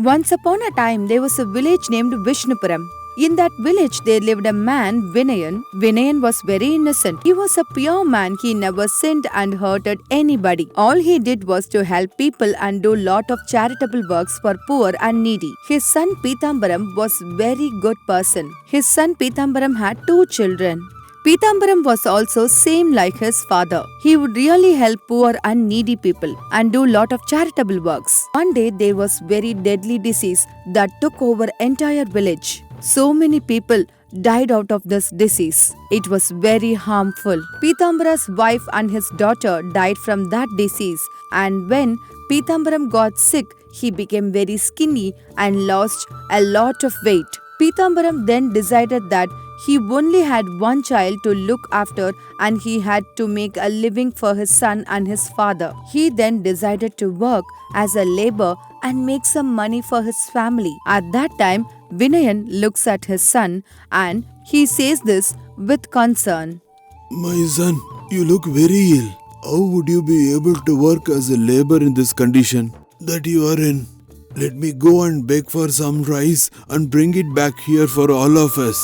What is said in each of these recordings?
Once upon a time, there was a village named Vishnupuram. In that village, there lived a man, Vinayan. Vinayan was very innocent. He was a pure man. He never sinned and hurted anybody. All he did was to help people and do lot of charitable works for poor and needy. His son Pitambaram was very good person. His son Pitambaram had 2 children. Pitambaram was also same like his father. He would really help poor and needy people and do lot of charitable works. One day there was very deadly disease that took over entire village. So many people died out of this disease. It was very harmful. Pitambara's wife and his daughter died from that disease, and when Pitambaram got sick, he became very skinny and lost a lot of weight. Pitambaram then decided that he only had one child to look after and he had to make a living for his son and his father. He then decided to work as a laborer and make some money for his family. At that time, Vinayan looks at his son and he says this with concern. My son, you look very ill. How would you be able to work as a laborer in this condition that you are in? Let me go and beg for some rice and bring it back here for all of us.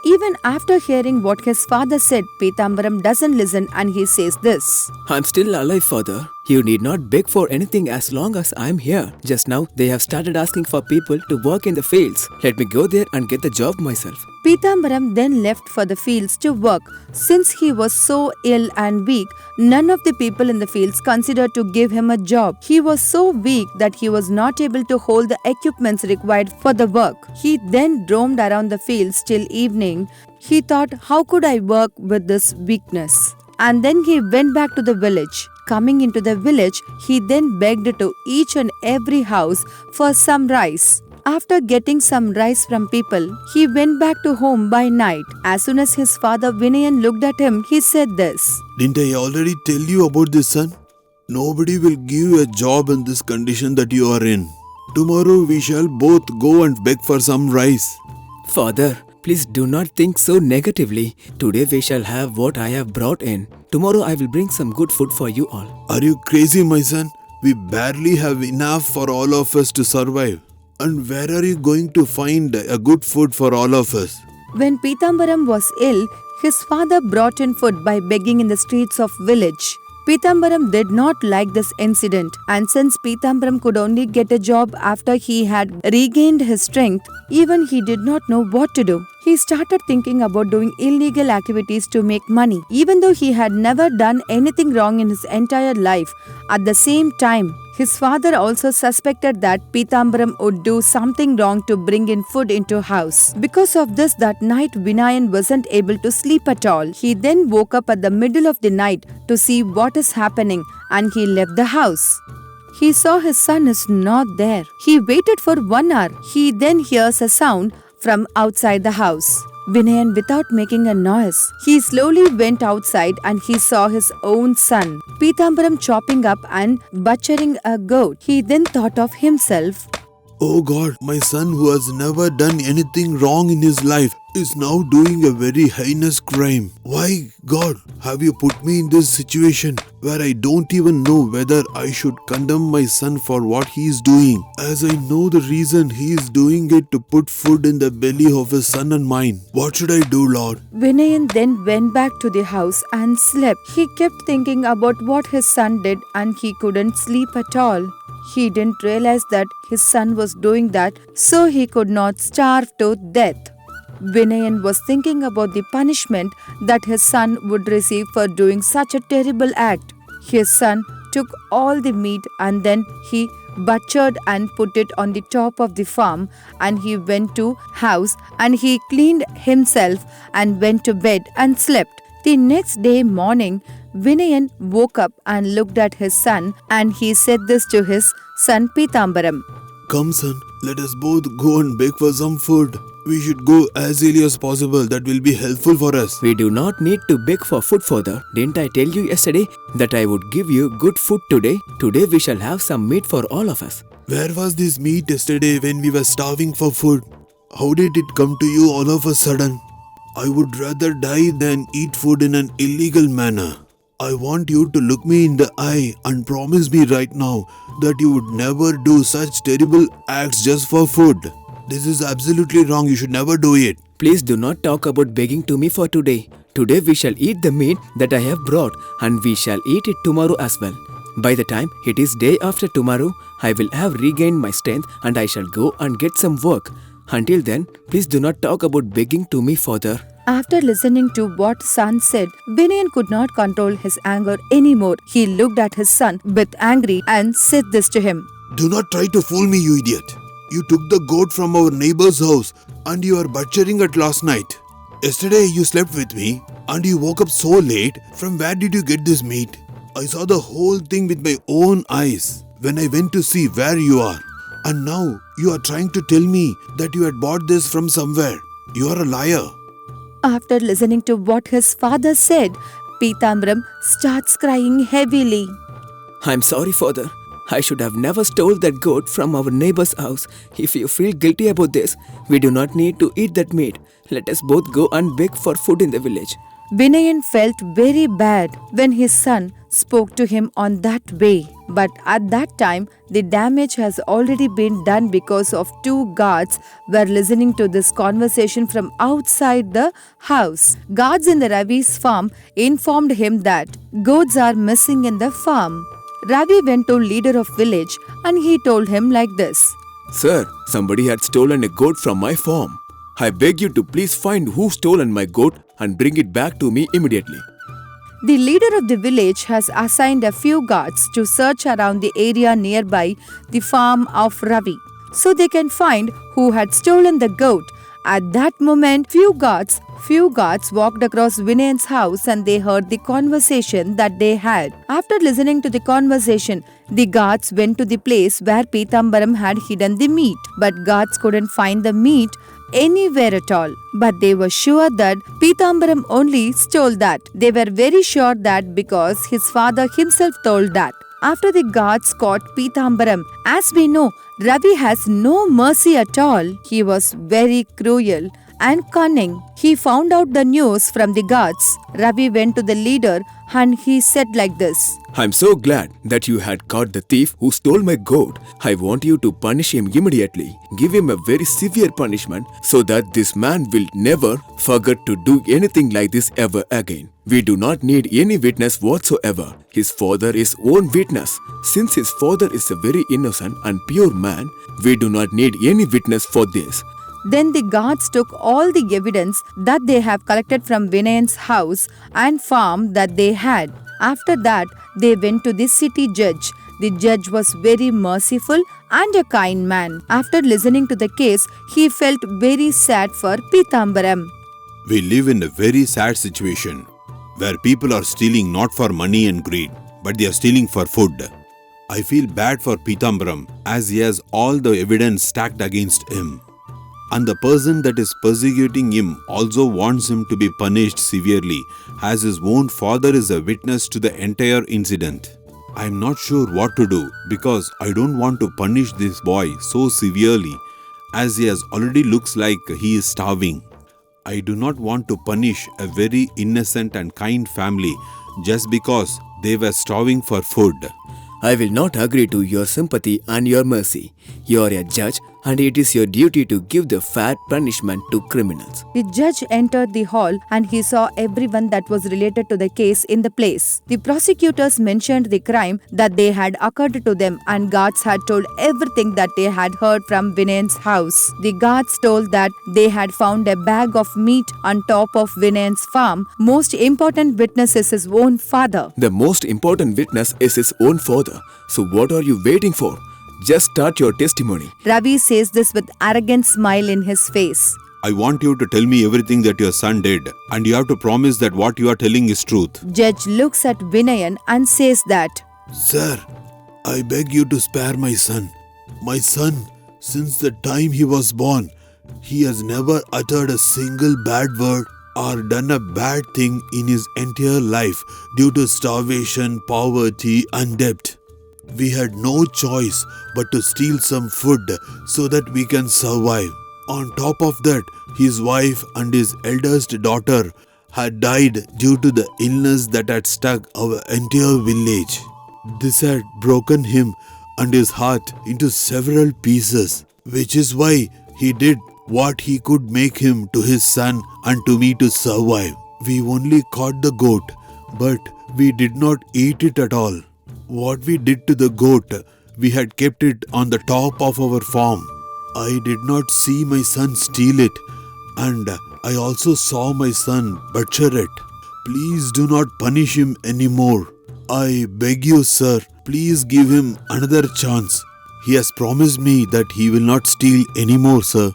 Even after hearing what his father said, Pitambaram doesn't listen and he says this. I'm still alive, father. You need not beg for anything as long as I'm here. Just now, they have started asking for people to work in the fields. Let me go there and get the job myself. Pitambaram then left for the fields to work. Since he was so ill and weak, none of the people in the fields considered to give him a job. He was so weak that he was not able to hold the equipments required for the work. He then roamed around the fields till evening. He thought, how could I work with this weakness? And then he went back to the village. Coming into the village, he then begged to each and every house for some rice. After getting some rice from people, he went back to home by night. As soon as his father Vinayan looked at him, he said this. Didn't I already tell you about this, son? Nobody will give you a job in this condition that you are in. Tomorrow we shall both go and beg for some rice. Father, please do not think so negatively. Today we shall have what I have brought in. Tomorrow I will bring some good food for you all. Are you crazy, my son? We barely have enough for all of us to survive. And where are you going to find a good food for all of us? When Pitambaram was ill, his father brought in food by begging in the streets of village. Pitambaram did not like this incident, and since Pitambaram could only get a job after he had regained his strength, even he did not know what to do. He started thinking about doing illegal activities to make money, even though he had never done anything wrong in his entire life. At the same time, his father also suspected that Pitambaram would do something wrong to bring in food into house. Because of this, that night Vinayan wasn't able to sleep at all. He then woke up at the middle of the night to see what is happening and he left the house. He saw his son is not there. He waited for 1 hour. He then hears a sound from outside the house. Vinayan, without making a noise, he slowly went outside and he saw his own son, Pitambaram, chopping up and butchering a goat. He then thought of himself, Oh God, my son who has never done anything wrong in his life is now doing a very heinous crime. Why, God, have you put me in this situation where I don't even know whether I should condemn my son for what he is doing, as I know the reason he is doing it to put food in the belly of his son and mine. What should I do, Lord? Vinayan then went back to the house and slept. He kept thinking about what his son did and he couldn't sleep at all. He didn't realize that his son was doing that so he could not starve to death. Vinayan was thinking about the punishment that his son would receive for doing such a terrible act. His son took all the meat and then he butchered and put it on the top of the farm, and he went to house and he cleaned himself and went to bed and slept. The next day morning, Vinayan woke up and looked at his son and he said this to his son Pitambaram. Come son, let us both go and beg for some food. We should go as early as possible. That will be helpful for us. We do not need to beg for food, father. Didn't I tell you yesterday that I would give you good food today? Today we shall have some meat for all of us. Where was this meat yesterday when we were starving for food? How did it come to you all of a sudden? I would rather die than eat food in an illegal manner. I want you to look me in the eye and promise me right now that you would never do such terrible acts just for food. This is absolutely wrong. You should never do it. Please do not talk about begging to me for today. Today we shall eat the meat that I have brought, and we shall eat it tomorrow as well. By the time it is day after tomorrow, I will have regained my strength and I shall go and get some work. Until then, please do not talk about begging to me further. After listening to what son said, Vinayan could not control his anger anymore. He looked at his son with angry and said this to him. Do not try to fool me, you idiot. You took the goat from our neighbor's house and you are butchering it last night. Yesterday you slept with me and you woke up so late. From where did you get this meat? I saw the whole thing with my own eyes when I went to see where you are. And now you are trying to tell me that you had bought this from somewhere. You are a liar. After listening to what his father said, Pitambaram starts crying heavily. I'm sorry, father. I should have never stole that goat from our neighbor's house. If you feel guilty about this, we do not need to eat that meat. Let us both go and beg for food in the village. Vinayan felt very bad when his son spoke to him on that way. But at that time, the damage has already been done because of two guards were listening to this conversation from outside the house. Guards in the Ravi's farm informed him that goats are missing in the farm. Ravi went to leader of village and he told him like this. Sir, somebody had stolen a goat from my farm. I beg you to please find who stolen my goat and bring it back to me immediately. The leader of the village has assigned a few guards to search around the area nearby the farm of Ravi, so they can find who had stolen the goat. At that moment, few guards walked across Vinayan's house and they heard the conversation that they had. After listening to the conversation, the guards went to the place where Pitambaram had hidden the meat, but guards couldn't find the meat anywhere at all. But they were sure that Pitambaram only stole that. They were very sure that because his father himself told that. After the guards caught Pitambaram, as we know, Ravi has no mercy at all. He was very cruel and cunning. He found out the news from the guards. Ravi went to the leader and he said like this. I'm so glad that you had caught the thief who stole my goat. I want you to punish him immediately. Give him a very severe punishment so that this man will never forget to do anything like this ever again. We do not need any witness whatsoever. His father is own witness. Since his father is a very innocent and pure man, we do not need any witness for this. Then the guards took all the evidence that they have collected from Vinayan's house and farm that they had. After that, they went to the city judge. The judge was very merciful and a kind man. After listening to the case, he felt very sad for Pitambaram. We live in a very sad situation where people are stealing not for money and greed, but they are stealing for food. I feel bad for Pitambaram as he has all the evidence stacked against him. And the person that is persecuting him also wants him to be punished severely, as his own father is a witness to the entire incident. I am not sure what to do because I don't want to punish this boy so severely as he has already looks like he is starving. I do not want to punish a very innocent and kind family just because they were starving for food. I will not agree to your sympathy and your mercy. You are a judge and it is your duty to give the fair punishment to criminals. The judge entered the hall and he saw everyone that was related to the case in the place. The prosecutors mentioned the crime that they had occurred to them and guards had told everything that they had heard from Vinayan's house. The guards told that they had found a bag of meat on top of Vinayan's farm. Most important witness is his own father. The most important witness is his own father. So what are you waiting for? Just start your testimony. Ravi says this with arrogant smile in his face. I want you to tell me everything that your son did, and you have to promise that what you are telling is truth. Judge looks at Vinayan and says that, Sir, I beg you to spare my son. My son, since the time he was born, he has never uttered a single bad word or done a bad thing in his entire life due to starvation, poverty and debt. We had no choice but to steal some food so that we can survive. On top of that, his wife and his eldest daughter had died due to the illness that had struck our entire village. This had broken him and his heart into several pieces, which is why he did what he could make him to his son and to me to survive. We only caught the goat, but we did not eat it at all. What we did to the goat, we had kept it on the top of our farm. I did not see my son steal it, and I also saw my son butcher it. Please do not punish him anymore. I beg you, sir, please give him another chance. He has promised me that he will not steal anymore, sir.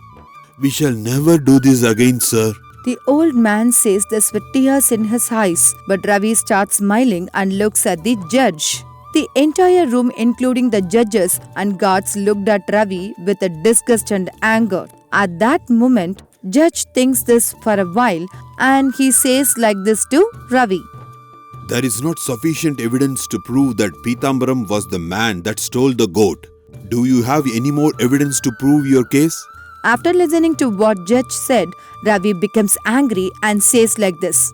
We shall never do this again, sir. The old man says this with tears in his eyes, but Ravi starts smiling and looks at the judge. The entire room, including the judges and guards, looked at Ravi with a disgust and anger. At that moment, judge thinks this for a while and he says like this to Ravi. There is not sufficient evidence to prove that Pitambaram was the man that stole the goat. Do you have any more evidence to prove your case? After listening to what judge said, Ravi becomes angry and says like this.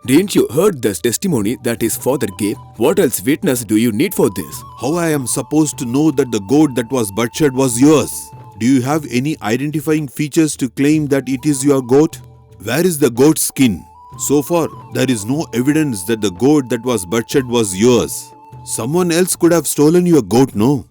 Didn't you heard the testimony that his father gave? What else witness do you need for this? How I am supposed to know that the goat that was butchered was yours? Do you have any identifying features to claim that it is your goat? Where is the goat's skin? So far, there is no evidence that the goat that was butchered was yours. Someone else could have stolen your goat, no?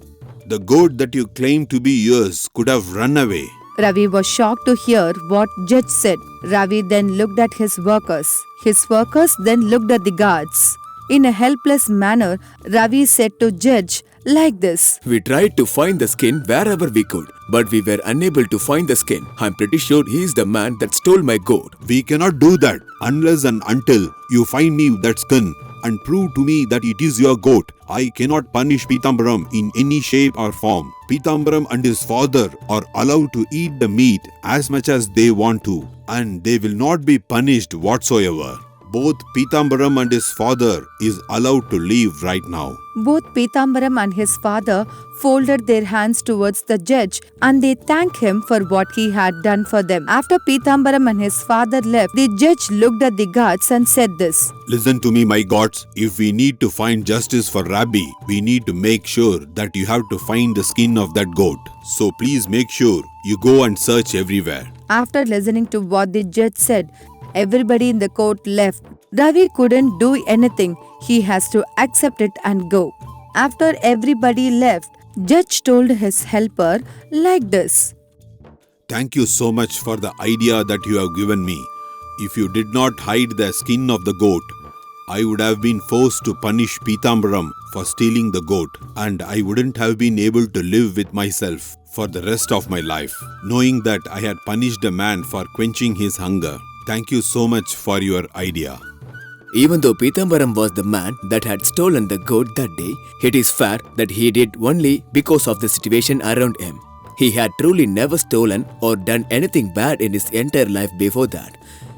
The goat that you claim to be yours could have run away. Ravi was shocked to hear what judge said. Ravi then looked at his workers. His workers then looked at the guards. In a helpless manner, Ravi said to judge like this. We tried to find the skin wherever we could, but we were unable to find the skin. I'm pretty sure he is the man that stole my goat. We cannot do that unless and until you find me that skin and prove to me that it is your goat. I cannot punish Pitambaram in any shape or form. Pitambaram and his father are allowed to eat the meat as much as they want to, and they will not be punished whatsoever. Both Pitambaram and his father is allowed to leave right now. Both Pitambaram and his father folded their hands towards the judge and they thanked him for what he had done for them. After Pitambaram and his father left, the judge looked at the guards and said this. Listen to me, my gods. If we need to find justice for Rabbi, we need to make sure that you have to find the skin of that goat. So please make sure you go and search everywhere. After listening to what the judge said, everybody in the court left. Ravi couldn't do anything. He has to accept it and go. After everybody left, judge told his helper like this. Thank you so much for the idea that you have given me. If you did not hide the skin of the goat, I would have been forced to punish Pitambaram for stealing the goat, and I wouldn't have been able to live with myself for the rest of my life, knowing that I had punished a man for quenching his hunger. Thank you so much for your idea. Even though Pitambaram was the man that had stolen the goat that day, it is fair that he did only because of the situation around him. He had truly never stolen or done anything bad in his entire life before that.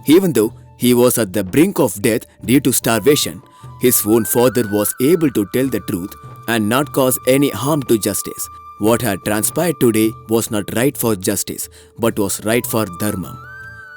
Even though he was at the brink of death due to starvation, his own father was able to tell the truth and not cause any harm to justice. What had transpired today was not right for justice, but was right for dharma.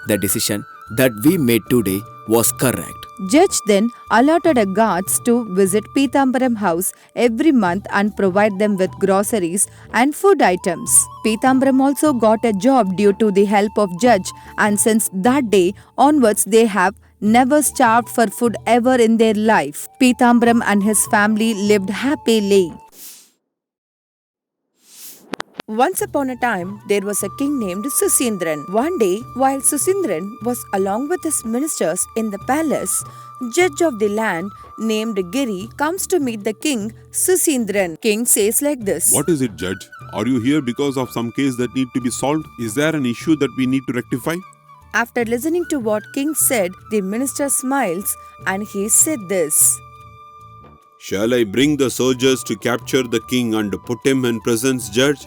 The decision that we made today was correct. Judge then allotted a guards to visit Pitambaram house every month and provide them with groceries and food items. Pitambaram also got a job due to the help of judge, and since that day onwards they have never starved for food ever in their life. Pitambaram and his family lived happily. Once upon a time, there was a king named Susindran. One day, while Susindran was along with his ministers in the palace, judge of the land named Giri comes to meet the king, Susindran. King says like this. What is it, Judge? Are you here because of some case that need to be solved? Is there an issue that we need to rectify? After listening to what king said, the minister smiles and he said this. Shall I bring the soldiers to capture the king and put him in presence, Judge?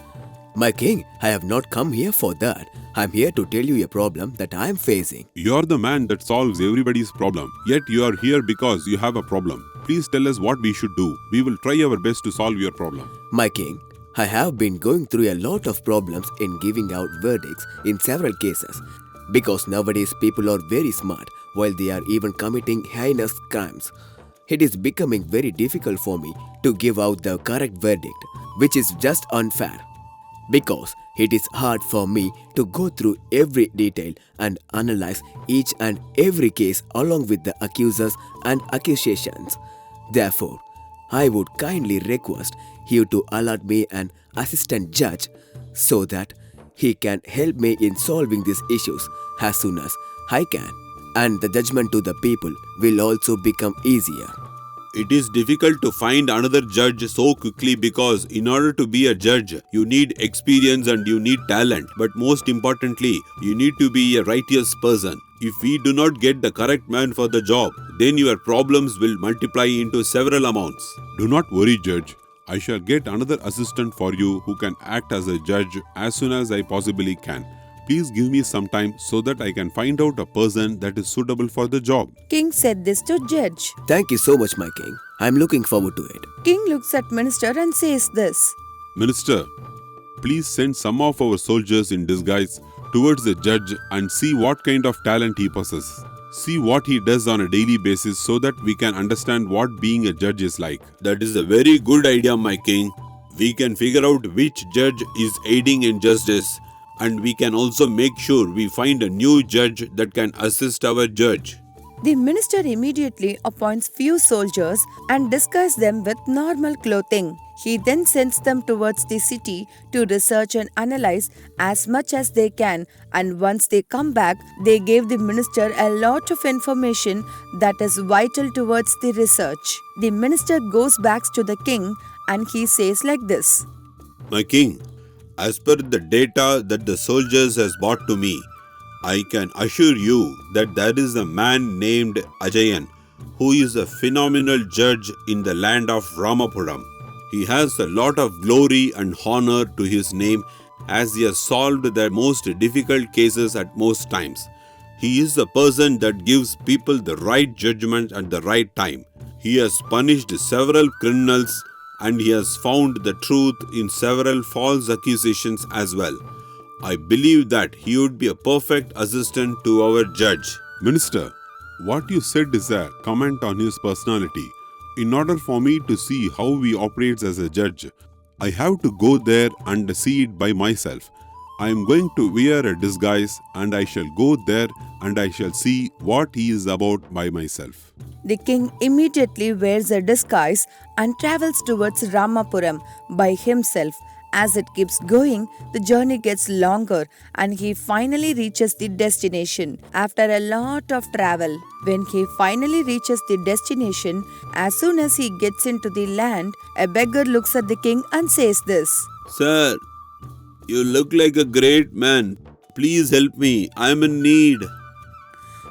My king, I have not come here for that. I am here to tell you a problem that I am facing. You're the man that solves everybody's problem. Yet you are here because you have a problem. Please tell us what we should do. We will try our best to solve your problem. My king, I have been going through a lot of problems in giving out verdicts in several cases. Because nowadays people are very smart. while they are even committing heinous crimes. It is becoming very difficult for me to give out the correct verdict, which is just unfair. Because it is hard for me to go through every detail and analyze each and every case along with the accusers and accusations. Therefore, I would kindly request you to allot me an assistant judge so that he can help me in solving these issues as soon as I can, and the judgment to the people will also become easier. It is difficult to find another judge so quickly because in order to be a judge, you need experience and you need talent. But most importantly, you need to be a righteous person. If we do not get the correct man for the job, then your problems will multiply into several amounts. Do not worry, Judge. I shall get another assistant for you who can act as a judge as soon as I possibly can. Please give me some time so that I can find out a person that is suitable for the job. King said this to judge. Thank you so much, my king. I am looking forward to it. King looks at minister and says this. Minister, please send some of our soldiers in disguise towards the judge and see what kind of talent he possesses. See what he does on a daily basis so that we can understand what being a judge is like. That is a very good idea, my king. We can figure out which judge is aiding in justice, and we can also make sure we find a new judge that can assist our judge. The minister immediately appoints few soldiers and disguises them with normal clothing. He then sends them towards the city to research and analyze as much as they can, and once they come back, they gave the minister a lot of information that is vital towards the research. The minister goes back to the king and he says like this. My king, as per the data that the soldiers has brought to me, I can assure you that there is a man named Ajayan who is a phenomenal judge in the land of Ramapuram. He has a lot of glory and honor to his name as he has solved the most difficult cases at most times. He is a person that gives people the right judgment at the right time. He has punished several criminals and he has found the truth in several false accusations as well. I believe that he would be a perfect assistant to our judge. Minister, what you said is a comment on his personality. In order for me to see how he operates as a judge, I have to go there and see it by myself. I am going to wear a disguise and I shall go there and I shall see what he is about by myself. The king immediately wears a disguise and travels towards Ramapuram by himself. As it keeps going, the journey gets longer and he finally reaches the destination. After a lot of travel, when he finally reaches the destination, as soon as he gets into the land, a beggar looks at the king and says this. Sir, you look like a great man. Please help me. I am in need.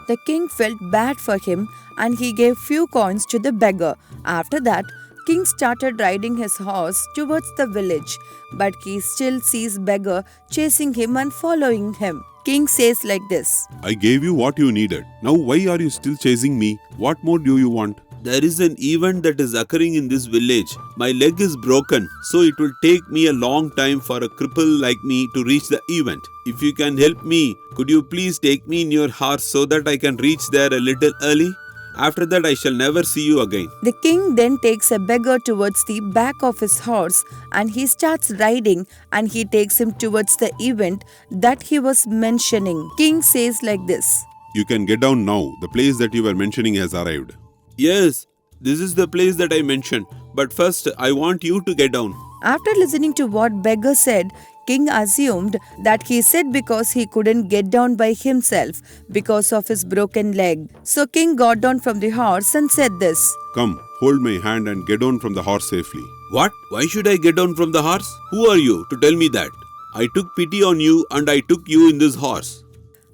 The king felt bad for him and he gave few coins to the beggar. After that, King started riding his horse towards the village, but he still sees beggar chasing him and following him. King says like this. I gave you what you needed. Now why are you still chasing me? What more do you want? There is an event that is occurring in this village. My leg is broken, so it will take me a long time for a cripple like me to reach the event. If you can help me, could you please take me in your horse so that I can reach there a little early? After that, I shall never see you again. The king then takes a beggar towards the back of his horse and he starts riding and he takes him towards the event that he was mentioning. King says like this. You can get down now. The place that you were mentioning has arrived. Yes, this is the place that I mentioned. But first, I want you to get down. After listening to what beggar said, King assumed that he said because he couldn't get down by himself because of his broken leg. So King got down from the horse and said this. Come, hold my hand and get down from the horse safely. What? Why should I get down from the horse? Who are you to tell me that? I took pity on you and I took you in this horse.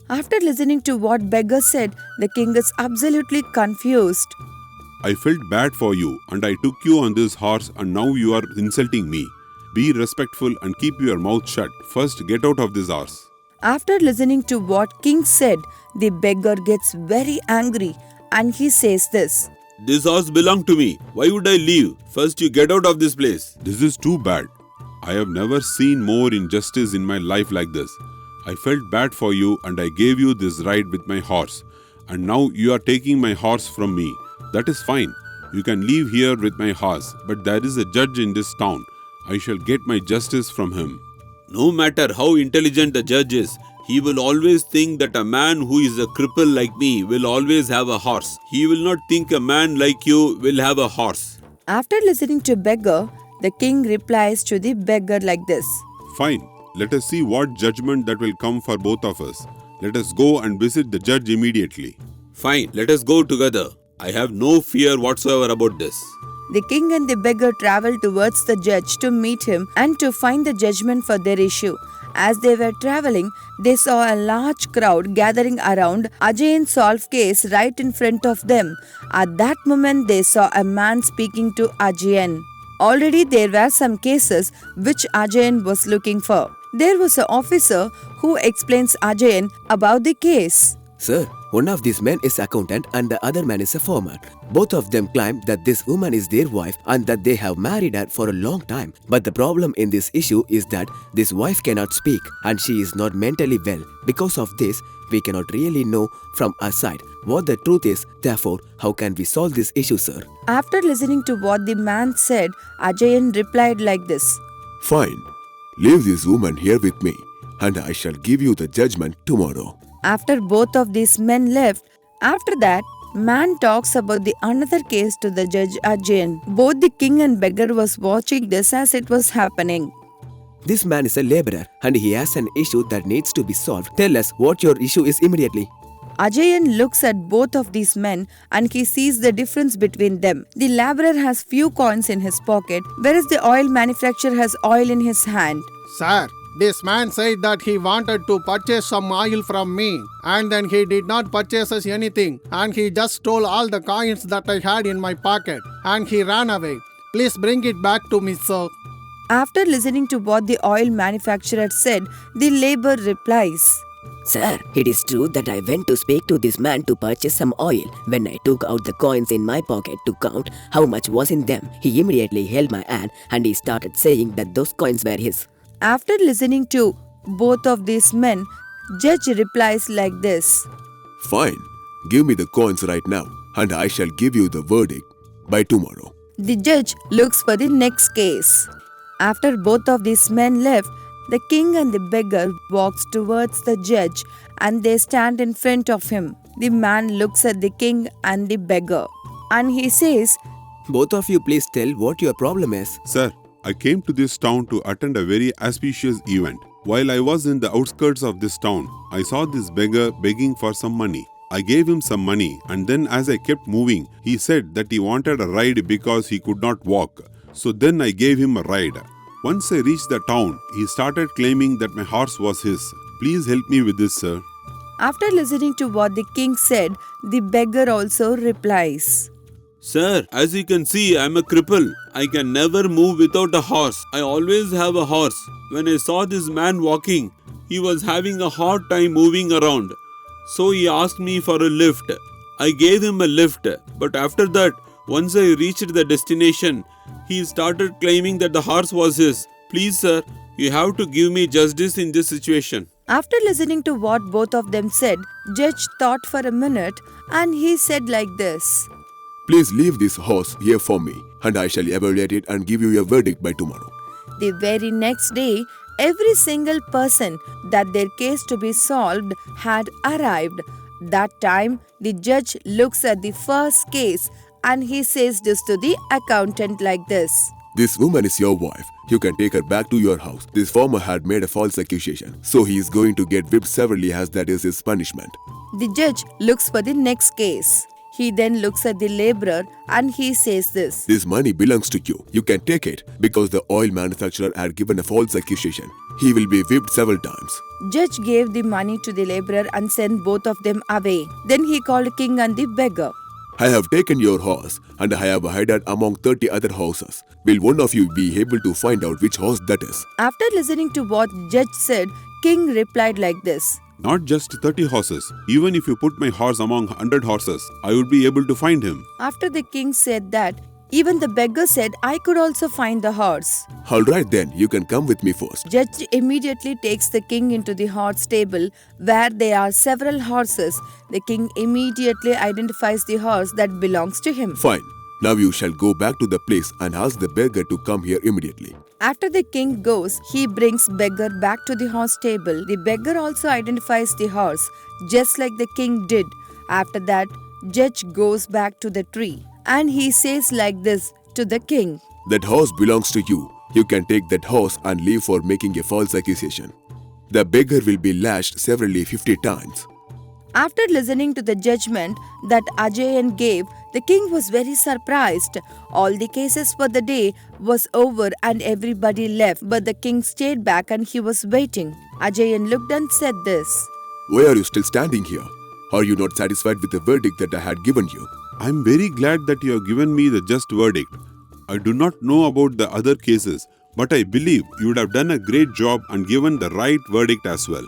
After listening to what beggar said, the king is absolutely confused. I felt bad for you and I took you on this horse and now you are insulting me. Be respectful and keep your mouth shut. First, get out of this horse. After listening to what King said, the beggar gets very angry and he says this. This horse belonged to me. Why would I leave? First, you get out of this place. This is too bad. I have never seen more injustice in my life like this. I felt bad for you and I gave you this ride with my horse. and now you are taking my horse from me. That is fine. You can leave here with my horse, but there is a judge in this town. I shall get my justice from him." No matter how intelligent the judge is, he will always think that a man who is a cripple like me will always have a horse. He will not think a man like you will have a horse. After listening to beggar, the king replies to the beggar like this. "Fine. Let us see what judgment that will come for both of us. Let us go and visit the judge immediately." Fine, let us go together. I have no fear whatsoever about this. The king and the beggar traveled towards the judge to meet him and to find the judgment for their issue. As they were traveling, they saw a large crowd gathering around Ajay's solved case right in front of them. At that moment, they saw a man speaking to Ajayan. Already there were some cases which Ajayan was looking for. There was an officer who explains Ajayan about the case. Sir, one of these men is accountant and the other man is a farmer. Both of them claim that this woman is their wife and that they have married her for a long time. But the problem in this issue is that this wife cannot speak and she is not mentally well. Because of this, we cannot really know from our side what the truth is. Therefore, how can we solve this issue, sir? After listening to what the man said, Ajayan replied like this. Fine. Leave this woman here with me and I shall give you the judgment tomorrow. After both of these men left, after that, man talks about the another case to the judge Ajayan. Both the king and beggar was watching this as it was happening. This man is a laborer and he has an issue that needs to be solved. Tell us what your issue is immediately. Ajayan looks at both of these men and he sees the difference between them. The laborer has few coins in his pocket, whereas the oil manufacturer has oil in his hand. Sir, this man said that he wanted to purchase some oil from me, and then he did not purchase us anything, and he just stole all the coins that I had in my pocket, and he ran away. Please bring it back to me, sir. After listening to what the oil manufacturer said, the laborer replies. Sir, it is true that I went to speak to this man to purchase some oil. When I took out the coins in my pocket to count how much was in them, he immediately held my hand and he started saying that those coins were his. After listening to both of these men, judge replies like this. Fine. Give me the coins right now and I shall give you the verdict by tomorrow. The judge looks for the next case. After both of these men left, the king and the beggar walks towards the judge and they stand in front of him. The man looks at the king and the beggar and he says, Both of you please tell what your problem is. "Sir, I came to this town to attend a very auspicious event. While I was in the outskirts of this town, I saw this beggar begging for some money. I gave him some money and then as I kept moving, he said that he wanted a ride because he could not walk. So then I gave him a ride. Once I reached the town, he started claiming that my horse was his. Please help me with this, sir." After listening to what the king said, the beggar also replies. Sir, as you can see, I am a cripple. I can never move without a horse. I always have a horse. When I saw this man walking, he was having a hard time moving around. So he asked me for a lift. I gave him a lift. But after that, once I reached the destination, he started claiming that the horse was his. Please, sir, you have to give me justice in this situation. After listening to what both of them said, judge thought for a minute and he said like this. Please leave this horse here for me and I shall evaluate it and give you a verdict by tomorrow. The very next day, every single person that their case to be solved had arrived. That time, the judge looks at the first case and he says this to the accountant like this. This woman is your wife. You can take her back to your house. This farmer had made a false accusation, so he is going to get whipped severely as that is his punishment. The judge looks for the next case. He then looks at the laborer and he says this. This money belongs to you. You can take it because the oil manufacturer had given a false accusation. He will be whipped several times. Judge gave the money to the laborer and sent both of them away. Then he called king and the beggar. I have taken your horse and I have hidden among 30 other horses. Will one of you be able to find out which horse that is? After listening to what judge said, king replied like this. "Not just 30 horses. Even if you put my horse among 100 horses, I would be able to find him." After the king said that, Even the beggar said, I could also find the horse. Alright then, you can come with me first. Judge immediately takes the king into the horse stable where there are several horses. The king immediately identifies the horse that belongs to him. Fine. Now you shall go back to the place and ask the beggar to come here immediately. After the king goes, he brings beggar back to the horse stable. The beggar also identifies the horse, just like the king did. After that, Judge goes back to the tree and he says like this to the king. That horse belongs to you. You can take that horse and leave for making a false accusation. The beggar will be lashed severally 50 times. After listening to the judgment that Ajayan gave, the king was very surprised. All the cases for the day was over and everybody left, but the king stayed back and he was waiting. Ajayan looked and said this. Why are you still standing here? Are you not satisfied with the verdict that I had given you? I am very glad that you have given me the just verdict. I do not know about the other cases, but I believe you would have done a great job and given the right verdict as well.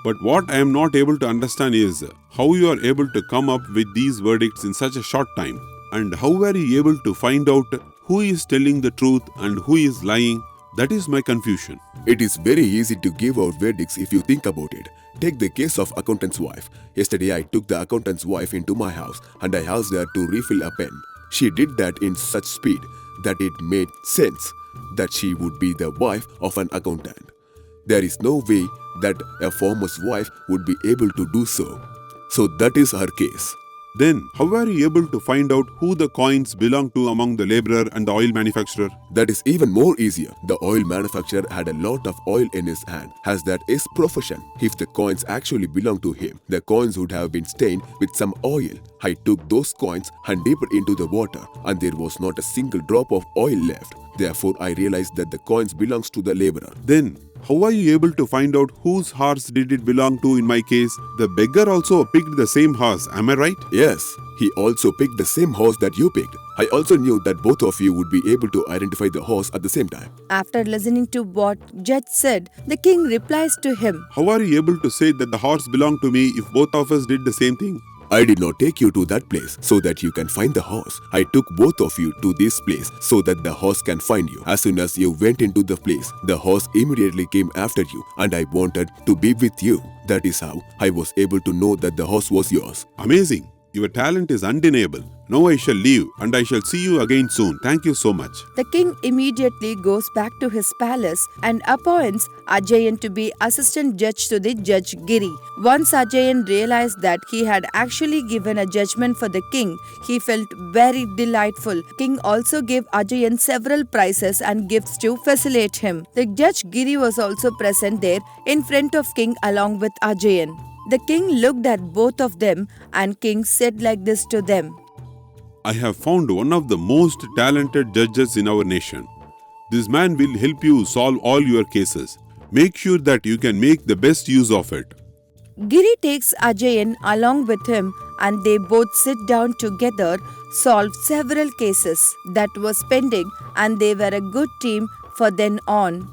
But what I am not able to understand is how you are able to come up with these verdicts in such a short time. And how were you able to find out who is telling the truth and who is lying? That is my confusion. It is very easy to give out verdicts if you think about it. Take the case of accountant's wife. Yesterday I took the accountant's wife into my house and I asked her to refill a pen. She did that in such speed that it made sense that she would be the wife of an accountant. There is no way that a farmer's wife would be able to do so. So that is her case. Then, how were you able to find out who the coins belong to among the laborer and the oil manufacturer? That is even more easier. The oil manufacturer had a lot of oil in his hand, as that is profession. If the coins actually belonged to him, the coins would have been stained with some oil. I took those coins and dipped into the water, and there was not a single drop of oil left. Therefore, I realized that the coins belongs to the laborer. Then, how are you able to find out whose horse did it belong to in my case? The beggar also picked the same horse, am I right? Yes, he also picked the same horse that you picked. I also knew that both of you would be able to identify the horse at the same time. After listening to what Judge said, the king replies to him. How are you able to say that the horse belonged to me if both of us did the same thing? I did not take you to that place so that you can find the horse. I took both of you to this place so that the horse can find you. As soon as you went into the place, the horse immediately came after you and I wanted to be with you. That is how I was able to know that the horse was yours. Amazing. Your talent is undeniable. Now I shall leave and I shall see you again soon. Thank you so much. The king immediately goes back to his palace and appoints Ajayan to be assistant judge to the Judge Giri. Once Ajayan realized that he had actually given a judgment for the king, he felt very delightful. King also gave Ajayan several prizes and gifts to facilitate him. The Judge Giri was also present there in front of king along with Ajayan. The king looked at both of them and king said like this to them. I have found one of the most talented judges in our nation. This man will help you solve all your cases. Make sure that you can make the best use of it. Giri takes Ajayan along with him and they both sit down together, solve several cases that was pending and they were a good team for then on.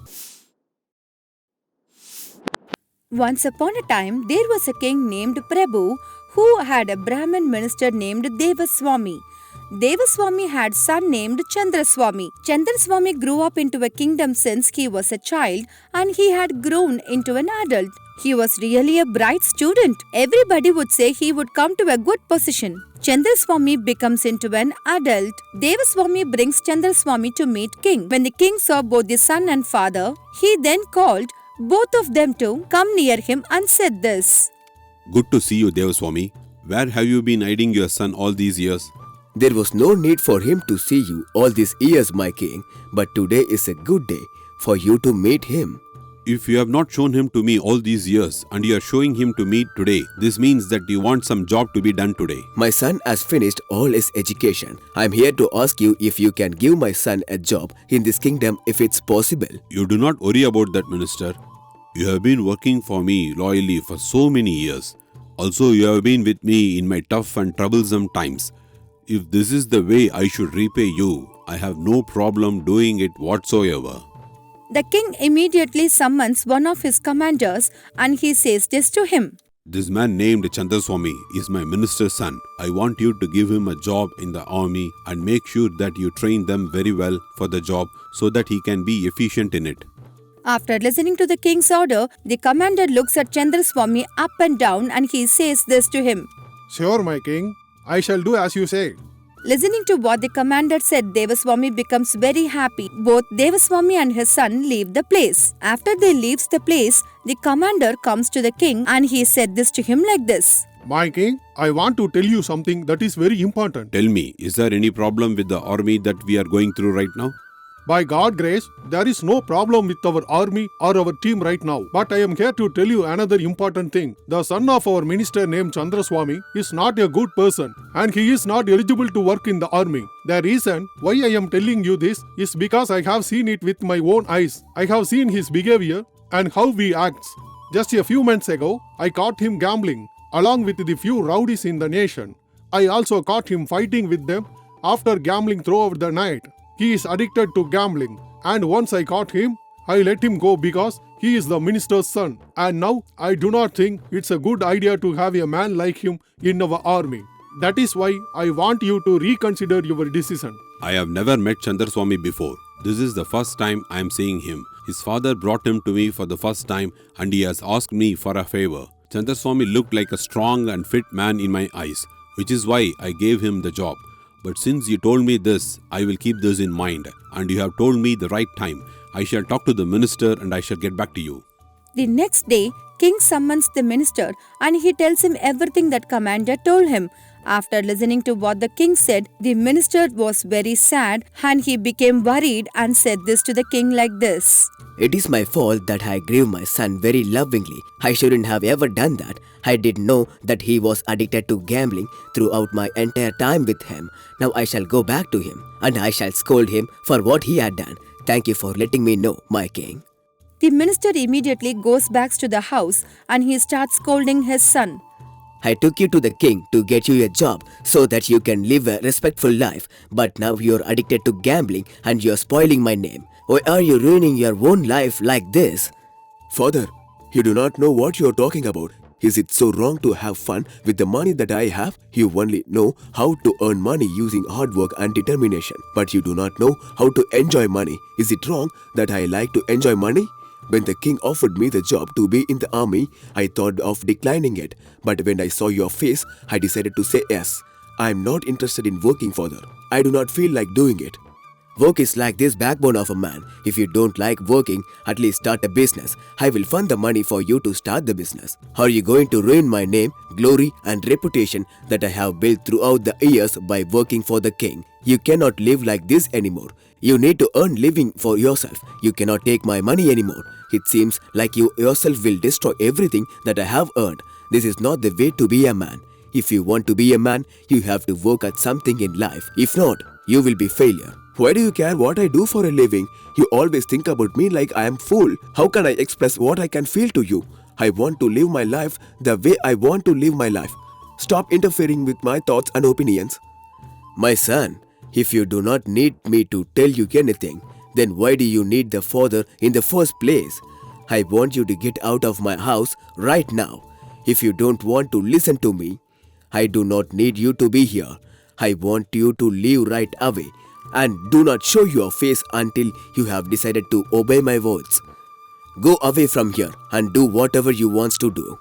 Once upon a time, there was a king named Prabhu who had a Brahmin minister named Devaswami. Devaswami had a son named Chandraswami. Chandraswami grew up into a kingdom since he was a child and he had grown into an adult. He was really a bright student. Everybody would say he would come to a good position. Chandraswami becomes into an adult. Devaswami brings Chandraswami to meet king. When the king saw both the son and father, he then called both of them to come near him and said this. Good to see you, Devaswami. Where have you been hiding your son all these years? There was no need for him to see you all these years, my king, but today is a good day for you to meet him. If you have not shown him to me all these years and you are showing him to me today, this means that you want some job to be done today. My son has finished all his education. I am here to ask you if you can give my son a job in this kingdom if it's possible. You do not worry about that, minister. You have been working for me loyally for so many years. Also, you have been with me in my tough and troublesome times. If this is the way I should repay you, I have no problem doing it whatsoever. The king immediately summons one of his commanders and he says this to him. This man named Chandraswamy is my minister's son. I want you to give him a job in the army and make sure that you train them very well for the job so that he can be efficient in it. After listening to the king's order, the commander looks at Chandraswamy up and down and he says this to him. Sure, my king. I shall do as you say. Listening to what the commander said, Devaswamy becomes very happy. Both Devaswamy and his son leave the place. After they leaves the place, the commander comes to the king and he said this to him like this. My king, I want to tell you something that is very important. Tell me, is there any problem with the army that we are going through right now? By God's grace, there is no problem with our army or our team right now. But I am here to tell you another important thing. The son of our minister named Chandraswamy is not a good person and he is not eligible to work in the army. The reason why I am telling you this is because I have seen it with my own eyes. I have seen his behavior and how he acts. Just a few months ago, I caught him gambling along with the few rowdies in the nation. I also caught him fighting with them after gambling throughout the night. He is addicted to gambling, and once I caught him, I let him go because he is the minister's son. And now I do not think it's a good idea to have a man like him in our army. That is why I want you to reconsider your decision. I have never met Chandraswamy before. This is the first time I am seeing him. His father brought him to me for the first time and he has asked me for a favor. Chandraswamy looked like a strong and fit man in my eyes, which is why I gave him the job. But since you told me this, I will keep this in mind. And you have told me the right time. I shall talk to the minister and I shall get back to you. The next day, king summons the minister and he tells him everything that commander told him. After listening to what the king said, the minister was very sad and he became worried and said this to the king like this. It is my fault that I grieved my son very lovingly. I shouldn't have ever done that. I didn't know that he was addicted to gambling throughout my entire time with him. Now I shall go back to him and I shall scold him for what he had done. Thank you for letting me know, my king. The minister immediately goes back to the house and he starts scolding his son. I took you to the king to get you a job so that you can live a respectful life. But now you're addicted to gambling and you're spoiling my name. Why are you ruining your own life like this? Father, you do not know what you are talking about. Is it so wrong to have fun with the money that I have? You only know how to earn money using hard work and determination, but you do not know how to enjoy money. Is it wrong that I like to enjoy money? When the king offered me the job to be in the army, I thought of declining it. But when I saw your face, I decided to say yes. I am not interested in working further. I do not feel like doing it. Work is like this backbone of a man. If you don't like working, at least start a business. I will fund the money for you to start the business. Are you going to ruin my name, glory and reputation that I have built throughout the years by working for the king? You cannot live like this anymore. You need to earn living for yourself. You cannot take my money anymore. It seems like you yourself will destroy everything that I have earned. This is not the way to be a man. If you want to be a man, you have to work at something in life. If not, you will be failure. Why do you care what I do for a living? You always think about me like I am fool. How can I express what I can feel to you? I want to live my life the way I want to live my life. Stop interfering with my thoughts and opinions. My son, if you do not need me to tell you anything, then why do you need the father in the first place? I want you to get out of my house right now. If you don't want to listen to me, I do not need you to be here. I want you to leave right away and do not show your face until you have decided to obey my words. Go away from here and do whatever you want to do.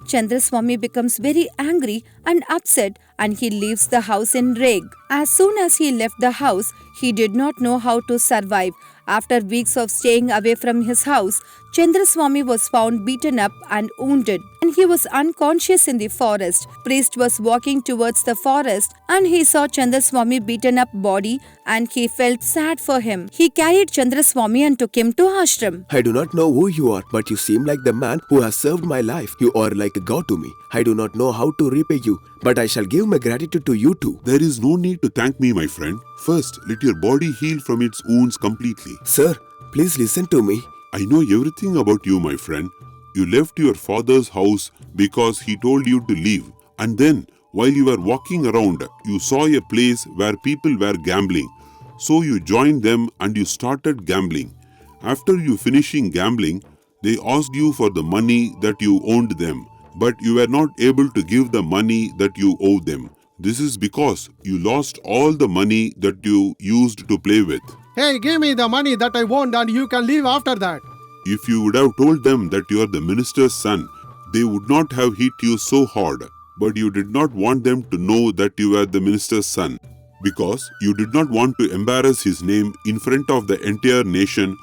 Chandraswamy becomes very angry and upset and he leaves the house in rage. As soon as he left the house, he did not know how to survive. After weeks of staying away from his house, Chandraswamy was found beaten up and wounded and he was unconscious in the forest. Priest was walking towards the forest and he saw Chandraswamy beaten up body and he felt sad for him. He carried Chandraswamy and took him to ashram. I do not know who you are, but you seem like the man who has served my life. You are like a god to me. I do not know how to repay you, but I shall give my gratitude to you too. There is no need to thank me, my friend. First, let your body heal from its wounds completely. Sir, please listen to me. I know everything about you, my friend. You left your father's house because he told you to leave. And then, while you were walking around, you saw a place where people were gambling. So you joined them and you started gambling. After you finishing gambling, they asked you for the money that you owed them. but you were not able to give the money that you owe them. This is because you lost all the money that you used to play with. Hey, give me the money that I want and you can leave after that. If you would have told them that you are the minister's son, they would not have hit you so hard. But you did not want them to know that you were the minister's son, because you did not want to embarrass his name in front of the entire nation,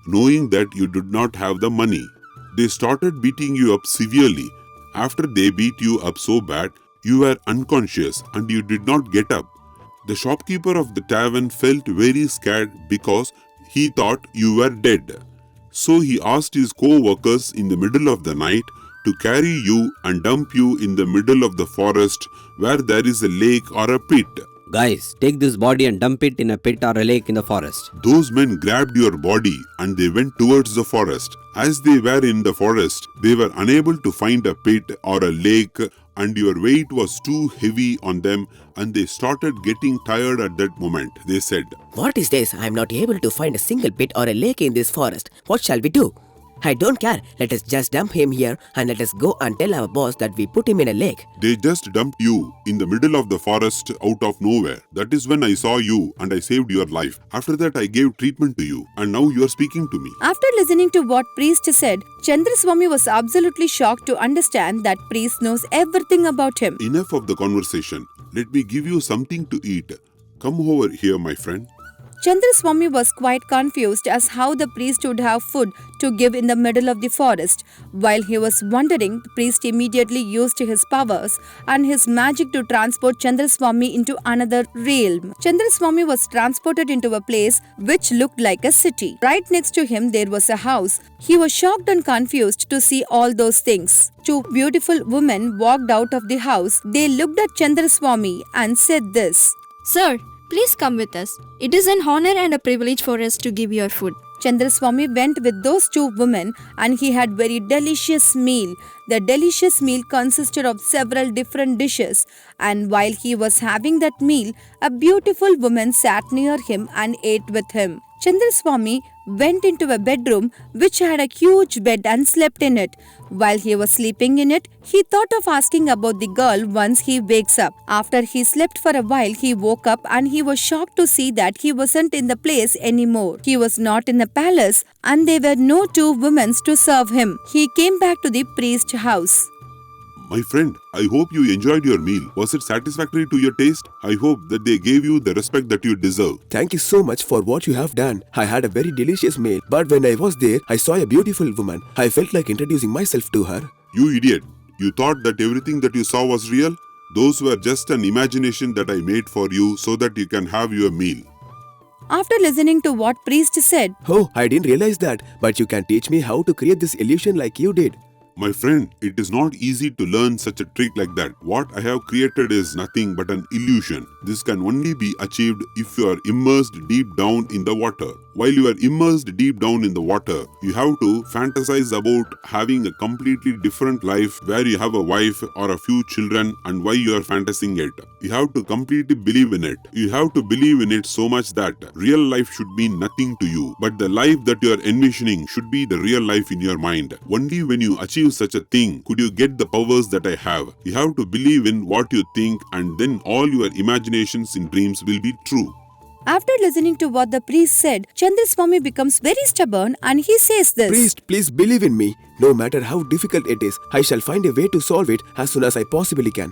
knowing that you did not have the money. They started beating you up severely. After they beat you up so bad, you were unconscious and you did not get up. The shopkeeper of the tavern felt very scared because he thought you were dead. So he asked his co-workers in the middle of the night to carry you and dump you in the middle of the forest where there is a lake or a pit. Guys, take this body and dump it in a pit or a lake in the forest. Those men grabbed your body and they went towards the forest. As they were in the forest, they were unable to find a pit or a lake, and your weight was too heavy on them, and they started getting tired at that moment. They said, What is this? I am not able to find a single pit or a lake in this forest. What shall we do? I don't care. Let us just dump him here and let us go and tell our boss that we put him in a lake. They just dumped you in the middle of the forest out of nowhere. That is when I saw you and I saved your life. After that I gave treatment to you and now you are speaking to me. After listening to what priest said, Chandraswami was absolutely shocked to understand that priest knows everything about him. Enough of the conversation. Let me give you something to eat. Come over here, my friend. Chandraswami was quite confused as how the priest would have food to give in the middle of the forest. While he was wondering, the priest immediately used his powers and his magic to transport Chandraswami into another realm. Chandraswami was transported into a place which looked like a city. Right next to him there was a house. He was shocked and confused to see all those things. Two beautiful women walked out of the house. They looked at Chandraswami and said this, Sir, please come with us. It is an honor and a privilege for us to give your food. Chandraswami went with those two women and he had very delicious meal. The delicious meal consisted of several different dishes, and while he was having that meal, a beautiful woman sat near him and ate with him. Chandraswami went into a bedroom which had a huge bed and slept in it. While he was sleeping in it, he thought of asking about the girl once he wakes up. After he slept for a while, he woke up and he was shocked to see that he wasn't in the place anymore. He was not in the palace and there were no two women to serve him. He came back to the priest's house. My friend, I hope you enjoyed your meal. Was it satisfactory to your taste? I hope that they gave you the respect that you deserve. Thank you so much for what you have done. I had a very delicious meal, but when I was there, I saw a beautiful woman. I felt like introducing myself to her. You idiot. You thought that everything that you saw was real? Those were just an imagination that I made for you so that you can have your meal. After listening to what priest said, Oh, I didn't realize that, but you can teach me how to create this illusion like you did. My friend, it is not easy to learn such a trick like that. What I have created is nothing but an illusion. This can only be achieved if you are immersed deep down in the water. While you are immersed deep down in the water, you have to fantasize about having a completely different life where you have a wife or a few children, and why you are fantasizing it. You have to completely believe in it. You have to believe in it so much that real life should mean nothing to you. But the life that you are envisioning should be the real life in your mind. Only when you achieve such a thing could you get the powers that I have. You have to believe in what you think, and then all your imaginations in dreams will be true. after listening to what the priest said, Chandraswami becomes very stubborn and he says this. Priest, please believe in me. No matter how difficult it is, I shall find a way to solve it as soon as I possibly can.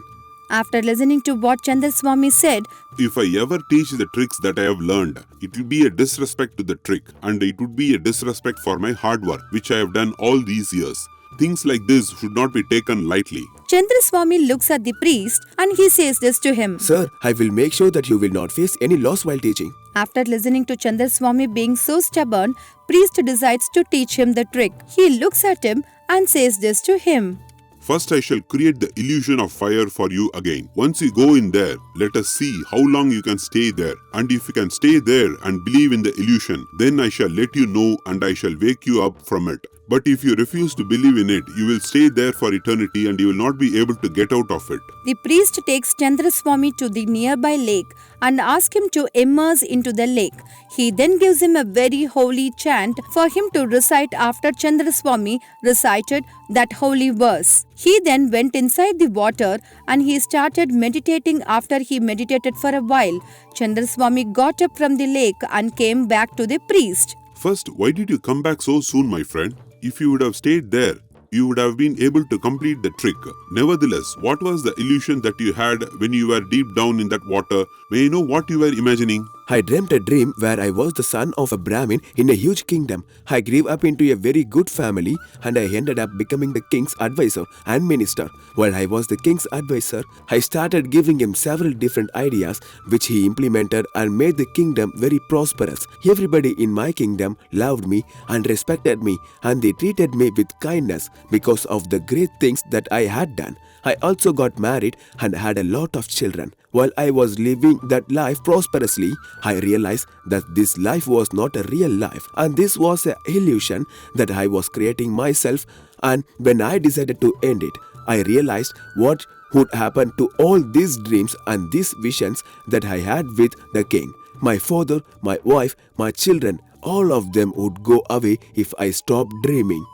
After listening to what Chandraswami said, If I ever teach the tricks that I have learned, it will be a disrespect to the trick, and it would be a disrespect for my hard work, which I have done all these years. Things like this should not be taken lightly. Chandraswami looks at the priest and he says this to him. Sir, I will make sure that you will not face any loss while teaching. After listening to Chandraswami being so stubborn, priest decides to teach him the trick. He looks at him and says this to him. First I shall create the illusion of fire for you again. Once you go in there, let us see how long you can stay there. And if you can stay there and believe in the illusion, then I shall let you know and I shall wake you up from it. But if you refuse to believe in it, you will stay there for eternity and you will not be able to get out of it. The priest takes Chandraswami to the nearby lake and asks him to immerse into the lake. He then gives him a very holy chant for him to recite after Chandraswami recited that holy verse. He then went inside the water and he started meditating. After he meditated for a while, Chandraswami got up from the lake and came back to the priest. First, why did you come back so soon, my friend? If you would have stayed there, you would have been able to complete the trick. Nevertheless, what was the illusion that you had when you were deep down in that water? May I know what you were imagining? I dreamt a dream where I was the son of a Brahmin in a huge kingdom. I grew up into a very good family and I ended up becoming the king's advisor and minister. While I was the king's advisor, I started giving him several different ideas which he implemented and made the kingdom very prosperous. Everybody in my kingdom loved me and respected me and they treated me with kindness because of the great things that I had done. I also got married and had a lot of children. While I was living that life prosperously, I realized that this life was not a real life and this was an illusion that I was creating myself. And when I decided to end it, I realized what would happen to all these dreams and these visions that I had with the king. My father, my wife, my children, all of them would go away if I stopped dreaming.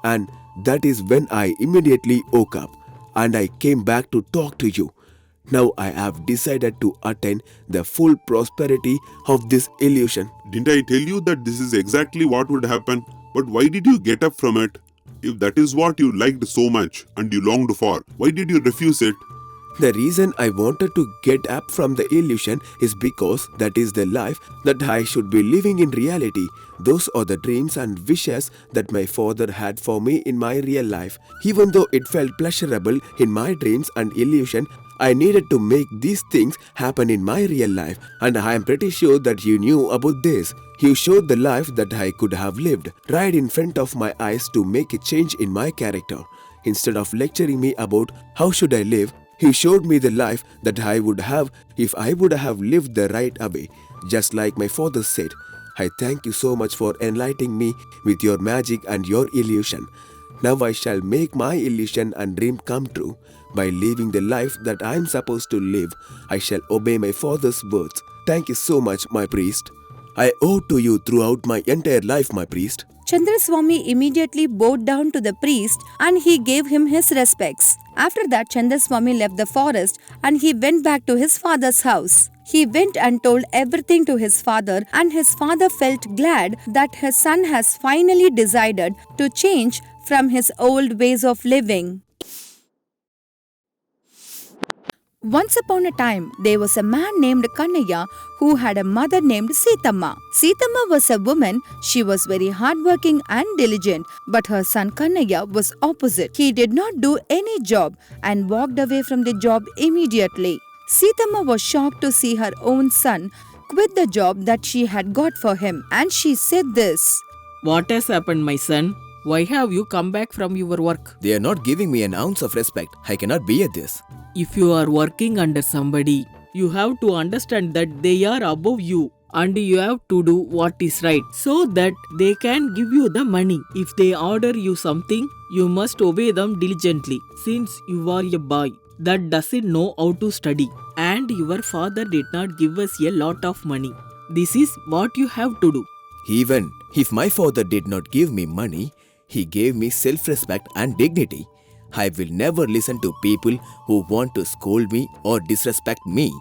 And that is when I immediately woke up and I came back to talk to you. Now I have decided to attain the full prosperity of this illusion. Didn't I tell you that this is exactly what would happen? But why did you get up from it? If that is what you liked so much and you longed for, why did you refuse it? The reason I wanted to get up from the illusion is because that is the life that I should be living in reality. Those are the dreams and wishes that my father had for me in my real life. Even though it felt pleasurable in my dreams and illusion, I needed to make these things happen in my real life, and I am pretty sure that you knew about this. You showed the life that I could have lived right in front of my eyes to make a change in my character. Instead of lecturing me about how should I live, he showed me the life that I would have if I would have lived the right way, just like my father said. I thank you so much for enlightening me with your magic and your illusion. Now I shall make my illusion and dream come true. By living the life that I am supposed to live, I shall obey my father's words. Thank you so much, my priest. I owe to you throughout my entire life, my priest. Chandraswami immediately bowed down to the priest and he gave him his respects. After that, Chandraswami left the forest and he went back to his father's house. He went and told everything to his father, and his father felt glad that his son has finally decided to change from his old ways of living. Once upon a time, there was a man named Kannaya who had a mother named Sithamma. Sithamma was a woman. She was very hardworking and diligent, but her son Kannaya was opposite. He did not do any job and walked away from the job immediately. Sithamma was shocked to see her own son quit the job that she had got for him, and she said this. What has happened, my son? Why have you come back from your work? They are not giving me an ounce of respect. I cannot bear this. If you are working under somebody, you have to understand that they are above you and you have to do what is right so that they can give you the money. If they order you something, you must obey them diligently since you are a boy that doesn't know how to study and your father did not give us a lot of money. This is what you have to do. Even if my father did not give me money, he gave me self-respect and dignity. I will never listen to people who want to scold me or disrespect me.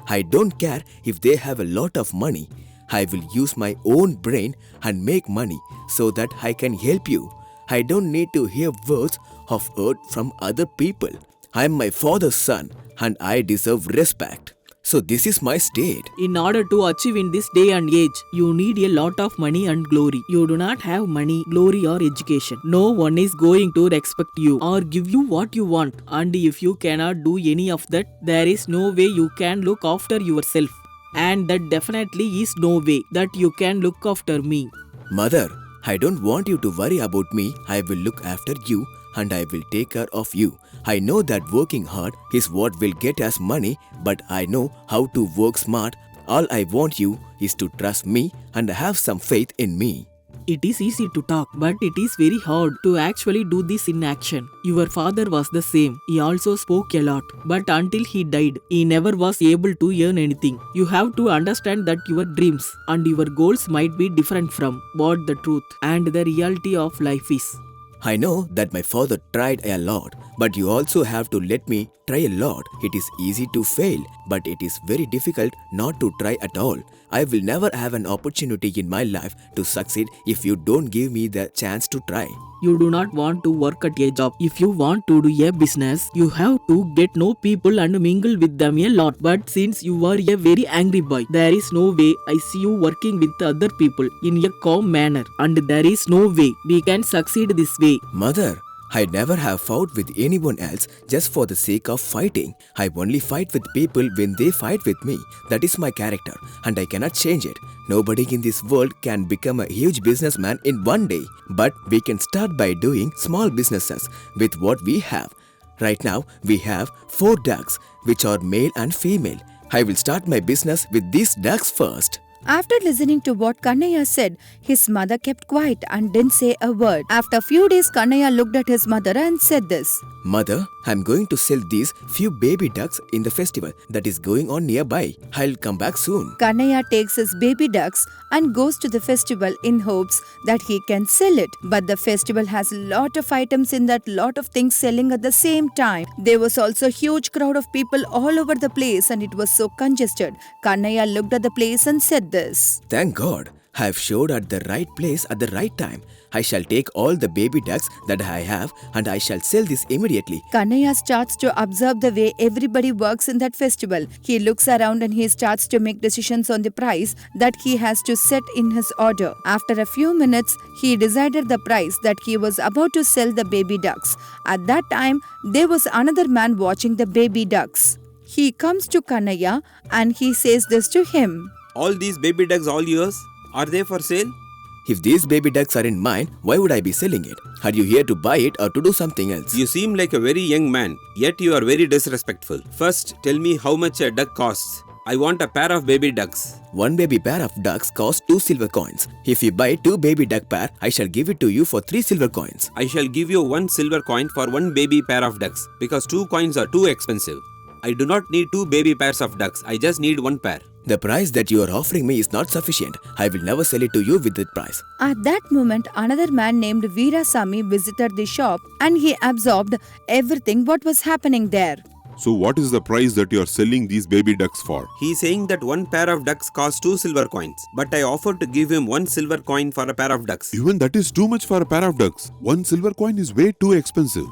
I don't care if they have a lot of money. I will use my own brain and make money so that I can help you. I don't need to hear words of hurt from other people. I am my father's son and I deserve respect. So this is my state. In order to achieve in this day and age, you need a lot of money and glory. You do not have money, glory or education. No one is going to respect you or give you what you want. And if you cannot do any of that, there is no way you can look after yourself. And that definitely is no way that you can look after me. Mother, I don't want you to worry about me. I will look after you and I will take care of you. I know that working hard is what will get us money, but I know how to work smart. All I want you is to trust me and have some faith in me. It is easy to talk, but it is very hard to actually do this in action. Your father was the same. He also spoke a lot, but until he died, he never was able to earn anything. You have to understand that your dreams and your goals might be different from what the truth and the reality of life is. I know that my father tried a lot, but you also have to let me try a lot. It is easy to fail, but it is very difficult not to try at all. I will never have an opportunity in my life to succeed if you don't give me the chance to try. You do not want to work at a job. If you want to do a business, you have to get know people and mingle with them a lot. But since you are a very angry boy, there is no way I see you working with other people in a calm manner. And there is no way we can succeed this way. Mother, I never have fought with anyone else just for the sake of fighting. I only fight with people when they fight with me. That is my character and I cannot change it. Nobody in this world can become a huge businessman in one day. But we can start by doing small businesses with what we have. Right now, we have 4 ducks, which are male and female. I will start my business with these ducks first. After listening to what Kannaya said, his mother kept quiet and didn't say a word. After a few days, Kannaya looked at his mother and said this. Mother, I'm going to sell these few baby ducks in the festival that is going on nearby. I'll come back soon. Kannaya takes his baby ducks and goes to the festival in hopes that he can sell it. But the festival has a lot of items in that, lot of things selling at the same time. There was also a huge crowd of people all over the place and it was so congested. Kannaya looked at the place and said this. Thank God, I have showed at the right place at the right time. I shall take all the baby ducks that I have and I shall sell this immediately. Kannaya starts to observe the way everybody works in that festival. He looks around and he starts to make decisions on the price that he has to set in his order. After a few minutes, he decided the price that he was about to sell the baby ducks. At that time, there was another man watching the baby ducks. He comes to Kannaya and he says this to him. All these baby ducks all yours? Are they for sale? If these baby ducks are in mine, why would I be selling it? Are you here to buy it or to do something else? You seem like a very young man, yet you are very disrespectful. First, tell me how much a duck costs. I want a pair of baby ducks. One baby pair of ducks costs 2 silver coins. If you buy 2 baby duck pair, I shall give it to you for 3 silver coins. I shall give you 1 silver coin for 1 baby pair of ducks because 2 coins are too expensive. I do not need 2 baby pairs of ducks. I just need 1 pair. The price that you are offering me is not sufficient. I will never sell it to you with that price. At that moment, another man named Veerasamy visited the shop and he absorbed everything what was happening there. So what is the price that you are selling these baby ducks for? He is saying that 1 pair of ducks costs 2 silver coins. But I offered to give him 1 silver coin for a pair of ducks. Even that is too much for a pair of ducks. 1 silver coin is way too expensive.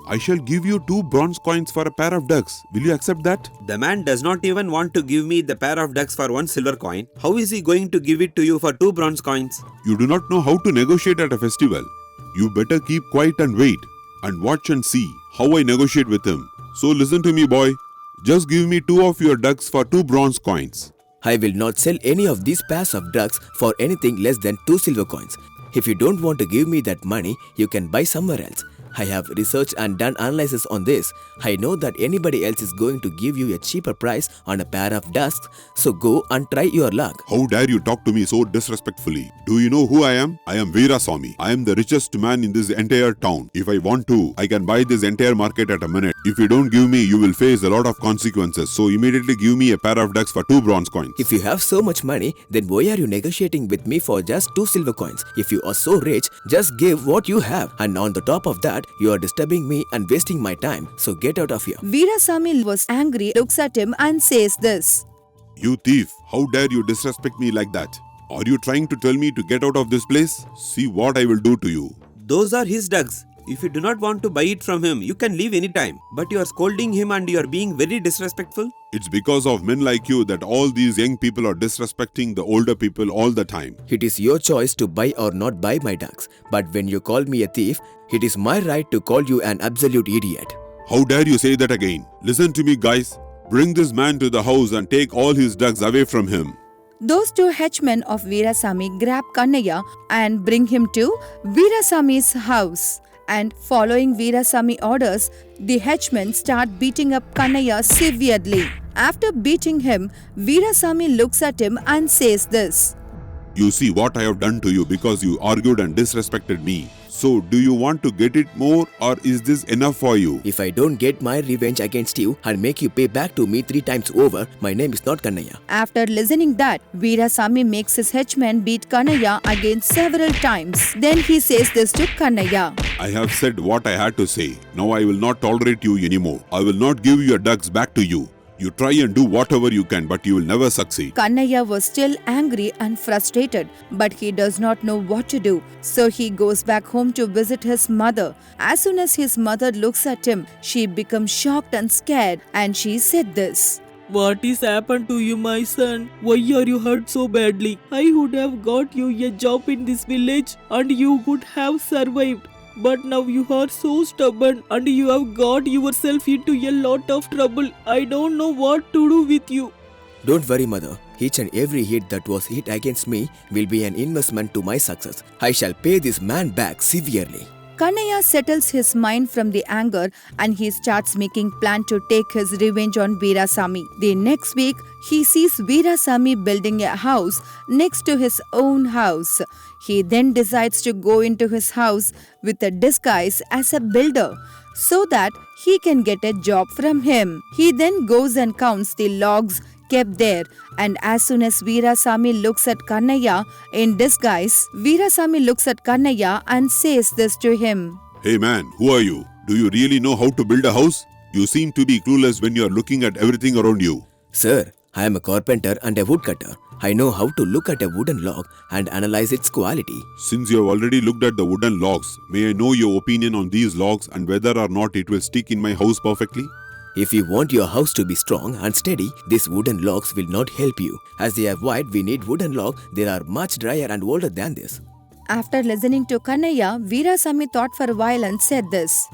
I shall give you 2 bronze coins for a pair of ducks. Will you accept that? The man does not even want to give me the pair of ducks for 1 silver coin. How is he going to give it to you for 2 bronze coins? You do not know how to negotiate at a festival. You better keep quiet and wait and watch and see how I negotiate with him. So listen to me, boy. Just give me 2 of your ducks for 2 bronze coins. I will not sell any of these pairs of ducks for anything less than 2 silver coins. If you don't want to give me that money, you can buy somewhere else. I have researched and done analysis on this. I know that anybody else is going to give you a cheaper price on a pair of ducks, so go and try your luck. How dare you talk to me so disrespectfully? Do you know who I am? I am Veerasamy. I am the richest man in this entire town. If I want to, I can buy this entire market at a minute. If you don't give me, you will face a lot of consequences. So immediately give me a pair of ducks for 2 bronze coins. If you have so much money, then why are you negotiating with me for just 2 silver coins? If you are so rich, just give what you have. And on the top of that, you are disturbing me and wasting my time. So get out of here. Veerasamy was angry, looks at him and says this. You thief, how dare you disrespect me like that? Are you trying to tell me to get out of this place? See what I will do to you. Those are his ducks. If you do not want to buy it from him, you can leave anytime. But you are scolding him and you are being very disrespectful. It's because of men like you that all these young people are disrespecting the older people all the time. It is your choice to buy or not buy my ducks. But when you call me a thief, it is my right to call you an absolute idiot. How dare you say that again? Listen to me, guys. Bring this man to the house and take all his ducks away from him. Those 2 henchmen of Veerasamy grab Kannaya and bring him to Veerasamy's house. And following Veerasamy orders, the henchmen start beating up Kannaya severely. After beating him, Veerasamy looks at him and says this. You see what I have done to you because you argued and disrespected me. So, do you want to get it more or is this enough for you? If I don't get my revenge against you and make you pay back to me 3 times over, my name is not Kannaya. After listening that, Veerasamy makes his henchmen beat Kannaya again several times. Then he says this to Kannaya. I have said what I had to say. Now I will not tolerate you anymore. I will not give your ducks back to you. You try and do whatever you can, but you will never succeed. Kannaya was still angry and frustrated, but he does not know what to do. So he goes back home to visit his mother. As soon as his mother looks at him, she becomes shocked and scared, and she said this. What is happened to you, my son? Why are you hurt so badly? I would have got you a job in this village and you could have survived. But now you are so stubborn and you have got yourself into a lot of trouble. I don't know what to do with you. Don't worry, mother. Each and every hit that was hit against me will be an investment to my success. I shall pay this man back severely. Kannaya settles his mind from the anger and he starts making plan to take his revenge on Veerasamy. The next week, he sees Veerasamy building a house next to his own house. He then decides to go into his house with a disguise as a builder so that he can get a job from him. He then goes and counts the logs kept there, and as soon as Veerasamy looks at Kannaya in disguise, Veerasamy looks at Kannaya and says this to him. Hey man, who are you? Do you really know how to build a house? You seem to be clueless when you are looking at everything around you. Sir, I am a carpenter and a woodcutter. I know how to look at a wooden log and analyze its quality. Since you have already looked at the wooden logs, may I know your opinion on these logs and whether or not it will stick in my house perfectly? If you want your house to be strong and steady, these wooden logs will not help you. As they are white, we need wooden logs. They are much drier and older than this. After listening to Kannaya, Veerasamy thought for a while and said this.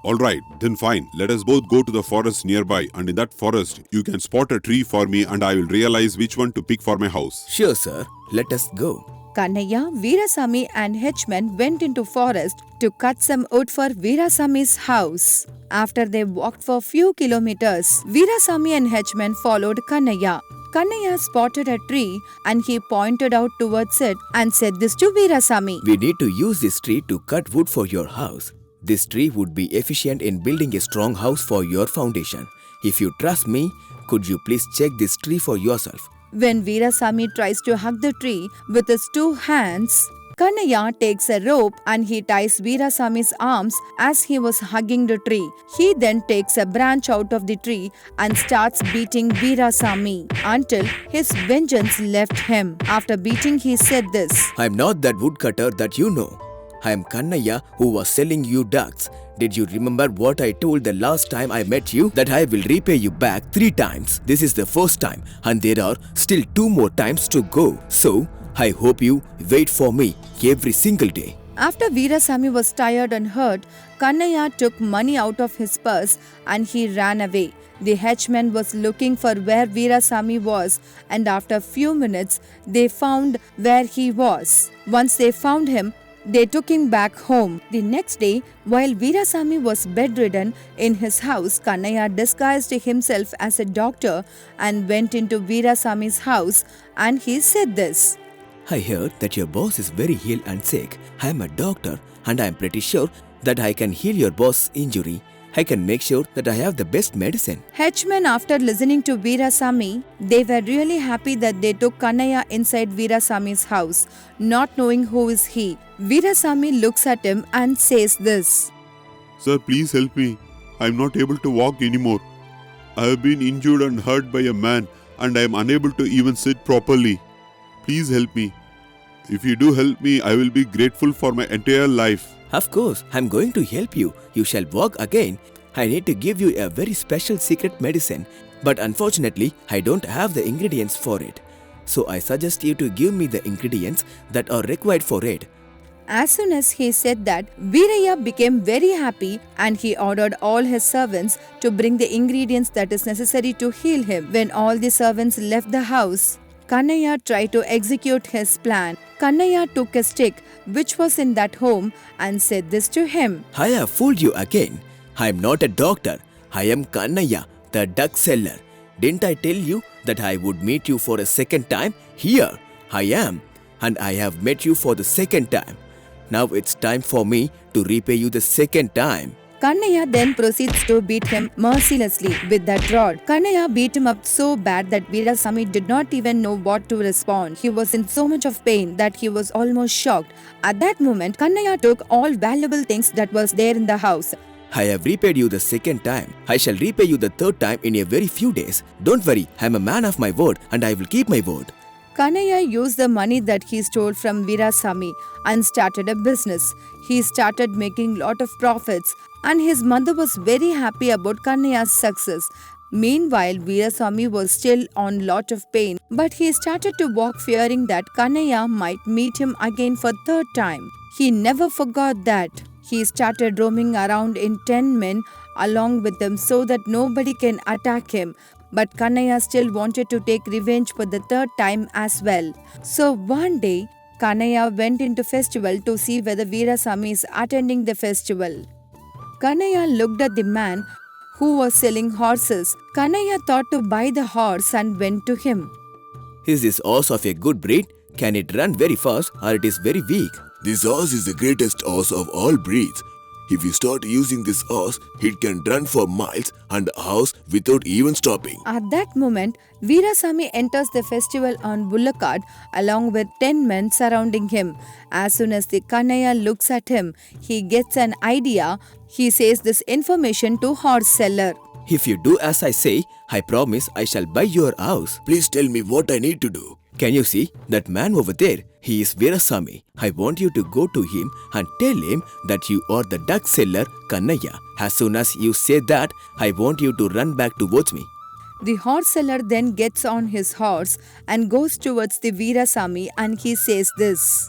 Alright, then fine. Let us both go to the forest nearby, and in that forest, you can spot a tree for me and I will realize which one to pick for my house. Sure, sir. Let us go. Kannaya, Veerasamy and henchmen went into forest to cut some wood for Veerasamy's house. After they walked for few kilometers, Veerasamy and henchmen followed Kannaya. Kannaya spotted a tree and he pointed out towards it and said this to Veerasamy. We need to use this tree to cut wood for your house. This tree would be efficient in building a strong house for your foundation. If you trust me, could you please check this tree for yourself? When Veerasamy tries to hug the tree with his 2 hands, Kannaya takes a rope and he ties Veerasamy's arms as he was hugging the tree. He then takes a branch out of the tree and starts beating Veerasamy until his vengeance left him. After beating, he said this. I am not that woodcutter that you know. I am Kannaya who was selling you ducks. Did you remember what I told the last time I met you? That I will repay you back 3 times. This is the first time and there are still 2 more times to go. So, I hope you wait for me every single day. After Veerasamy was tired and hurt, Kannaya took money out of his purse and he ran away. The henchman was looking for where Veerasamy was and after few minutes, they found where he was. Once they found him, they took him back home. The next day, while Veerasamy was bedridden in his house, Kannaya disguised himself as a doctor and went into Veerasamy's house and he said this. I heard that your boss is very ill and sick. I am a doctor and I am pretty sure that I can heal your boss's injury. I can make sure that I have the best medicine. Henchmen, after listening to Veerasamy, they were really happy that they took Kannaya inside Veerasamy's house, not knowing who is he. Veerasamy looks at him and says this. Sir, please help me. I am not able to walk anymore. I have been injured and hurt by a man and I am unable to even sit properly. Please help me. If you do help me, I will be grateful for my entire life. Of course, I am going to help you. You shall walk again. I need to give you a very special secret medicine, but unfortunately, I don't have the ingredients for it. So I suggest you to give me the ingredients that are required for it. As soon as he said that, Veeraya became very happy and he ordered all his servants to bring the ingredients that is necessary to heal him. When all the servants left the house, Kannaya tried to execute his plan. Kannaya took a stick which was in that home and said this to him. I have fooled you again. I am not a doctor. I am Kannaya, the duck seller. Didn't I tell you that I would meet you for a second time? Here I am. and I have met you for the second time. Now it's time for me to repay you the second time. Kannaya then proceeds to beat him mercilessly with that rod. Kannaya beat him up so bad that Veerasamy did not even know what to respond. He was in so much of pain that he was almost shocked. At that moment, Kannaya took all valuable things that was there in the house. I have repaid you the second time. I shall repay you the third time in a very few days. Don't worry, I am a man of my word and I will keep my word. Kannaya used the money that he stole from Veerasamy and started a business. He started making lot of profits and his mother was very happy about Kannaya's success. Meanwhile, Veerasamy was still on lot of pain, but he started to walk fearing that Kannaya might meet him again for third time. He never forgot that. He started roaming around in 10 men along with them so that nobody can attack him. But Kannaya still wanted to take revenge for the third time as well. So one day, Kannaya went into festival to see whether Veerasamy is attending the festival. Kannaya looked at the man who was selling horses. Kannaya thought to buy the horse and went to him. Is this horse of a good breed? Can it run very fast or it is very weak? This horse is the greatest horse of all breeds. If you start using this horse, it can run for miles and hours without even stopping. At that moment, Veerasamy enters the festival on bullock cart along with 10 men surrounding him. As soon as the Kannaya looks at him, he gets an idea. He says this information to horse seller. If you do as I say, I promise I shall buy your house. Please tell me what I need to do. Can you see that man over there? He is Veerasamy. I want you to go to him and tell him that you are the duck seller Kannaya. As soon as you say that, I want you to run back towards me. The horse seller then gets on his horse and goes towards the Veerasamy and he says this.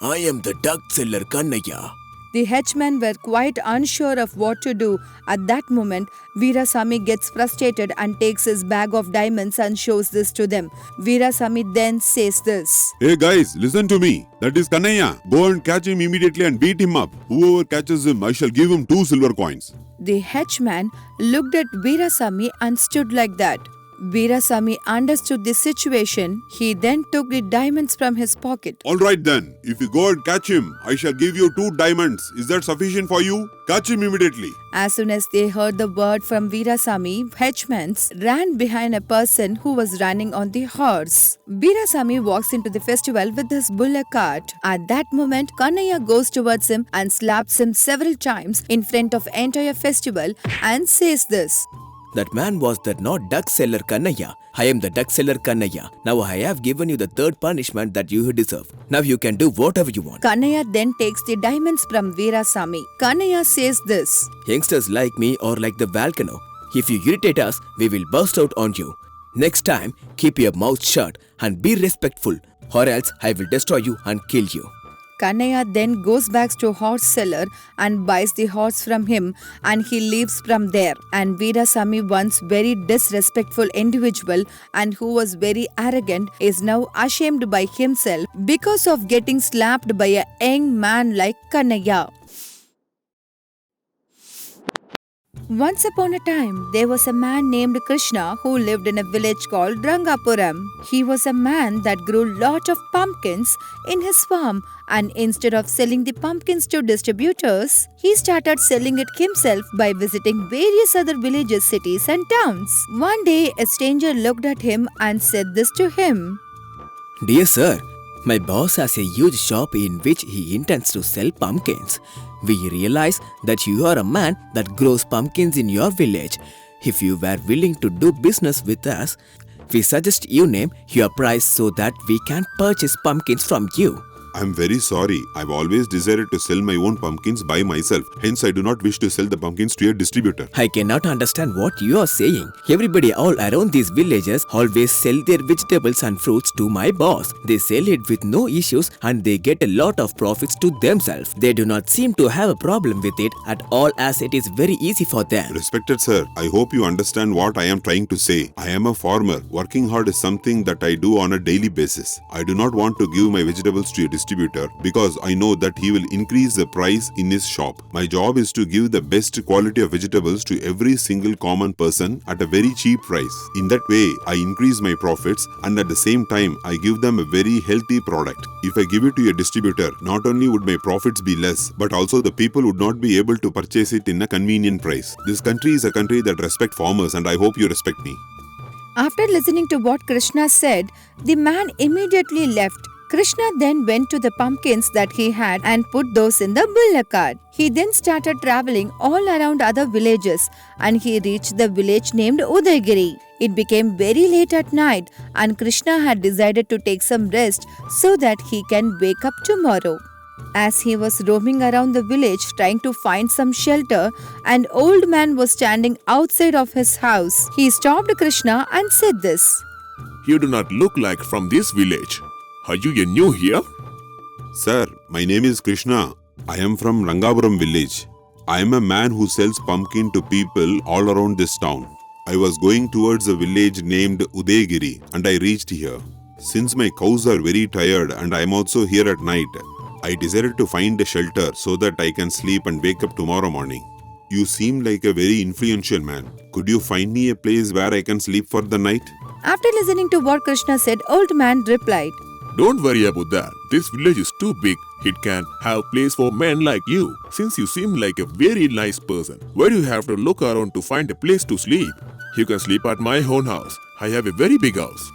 I am the duck seller Kannaya. The henchmen were quite unsure of what to do. At that moment, Veerasamy gets frustrated and takes his bag of diamonds and shows this to them. Veerasamy then says this. Hey guys, listen to me. That is Kannaya. Go and catch him immediately and beat him up. Whoever catches him, I shall give him 2 silver coins. The henchman looked at Veerasamy and stood like that. Veerasamy understood the situation. He then took the diamonds from his pocket. Alright then, if you go and catch him, I shall give you 2 diamonds. Is that sufficient for you? Catch him immediately. As soon as they heard the word from Veerasamy, henchmen ran behind a person who was running on the horse. Veerasamy walks into the festival with his bullock cart. At that moment, Kannaya goes towards him and slaps him several times in front of entire festival and says this. That man was the not duck seller Kannaya. I am the duck seller Kannaya. Now I have given you the third punishment that you deserve. Now you can do whatever you want. Kannaya then takes the diamonds from Veerasamy. Kannaya says this. Youngsters like me are like the volcano. If you irritate us, we will burst out on you. Next time, keep your mouth shut and be respectful, or else I will destroy you and kill you. Kannaya then goes back to horse seller and buys the horse from him and he leaves from there. And Veerasamy, once very disrespectful individual and who was very arrogant, is now ashamed by himself because of getting slapped by a young man like Kannaya. Once upon a time, there was a man named Krishna who lived in a village called Rangapuram. He was a man that grew lot of pumpkins in his farm, and instead of selling the pumpkins to distributors, he started selling it himself by visiting various other villages, cities and towns. One day, a stranger looked at him and said this to him. Dear sir, my boss has a huge shop in which he intends to sell pumpkins. We realize that you are a man that grows pumpkins in your village. If you were willing to do business with us, we suggest you name your price so that we can purchase pumpkins from you. I'm very sorry. I've always desired to sell my own pumpkins by myself. Hence, I do not wish to sell the pumpkins to a distributor. I cannot understand what you are saying. Everybody all around these villages always sell their vegetables and fruits to my boss. They sell it with no issues and they get a lot of profits to themselves. They do not seem to have a problem with it at all, as it is very easy for them. Respected sir, I hope you understand what I am trying to say. I am a farmer. Working hard is something that I do on a daily basis. I do not want to give my vegetables to a distributor because I know that he will increase the price in his shop. My job is to give the best quality of vegetables to every single common person at a very cheap price. In that way, I increase my profits and at the same time, I give them a very healthy product. If I give it to a distributor, not only would my profits be less, but also the people would not be able to purchase it in a convenient price. This country is a country that respects farmers and I hope you respect me. After listening to what Krishna said, the man immediately left. Krishna then went to the pumpkins that he had and put those in the bullock cart. He then started traveling all around other villages and he reached the village named Udaygiri. It became very late at night and Krishna had decided to take some rest so that he can wake up tomorrow. As he was roaming around the village trying to find some shelter, an old man was standing outside of his house. He stopped Krishna and said this. You do not look like from this village. Are you new here? Sir, my name is Krishna. I am from Rangapuram village. I am a man who sells pumpkin to people all around this town. I was going towards a village named Udaygiri and I reached here. Since my cows are very tired and I am also here at night, I decided to find a shelter so that I can sleep and wake up tomorrow morning. You seem like a very influential man. Could you find me a place where I can sleep for the night? After listening to what Krishna said, old man replied, Don't worry about that. This village is too big. It can have place for men like you. Since you seem like a very nice person, why do you have to look around to find a place to sleep? You can sleep at my own house. I have a very big house.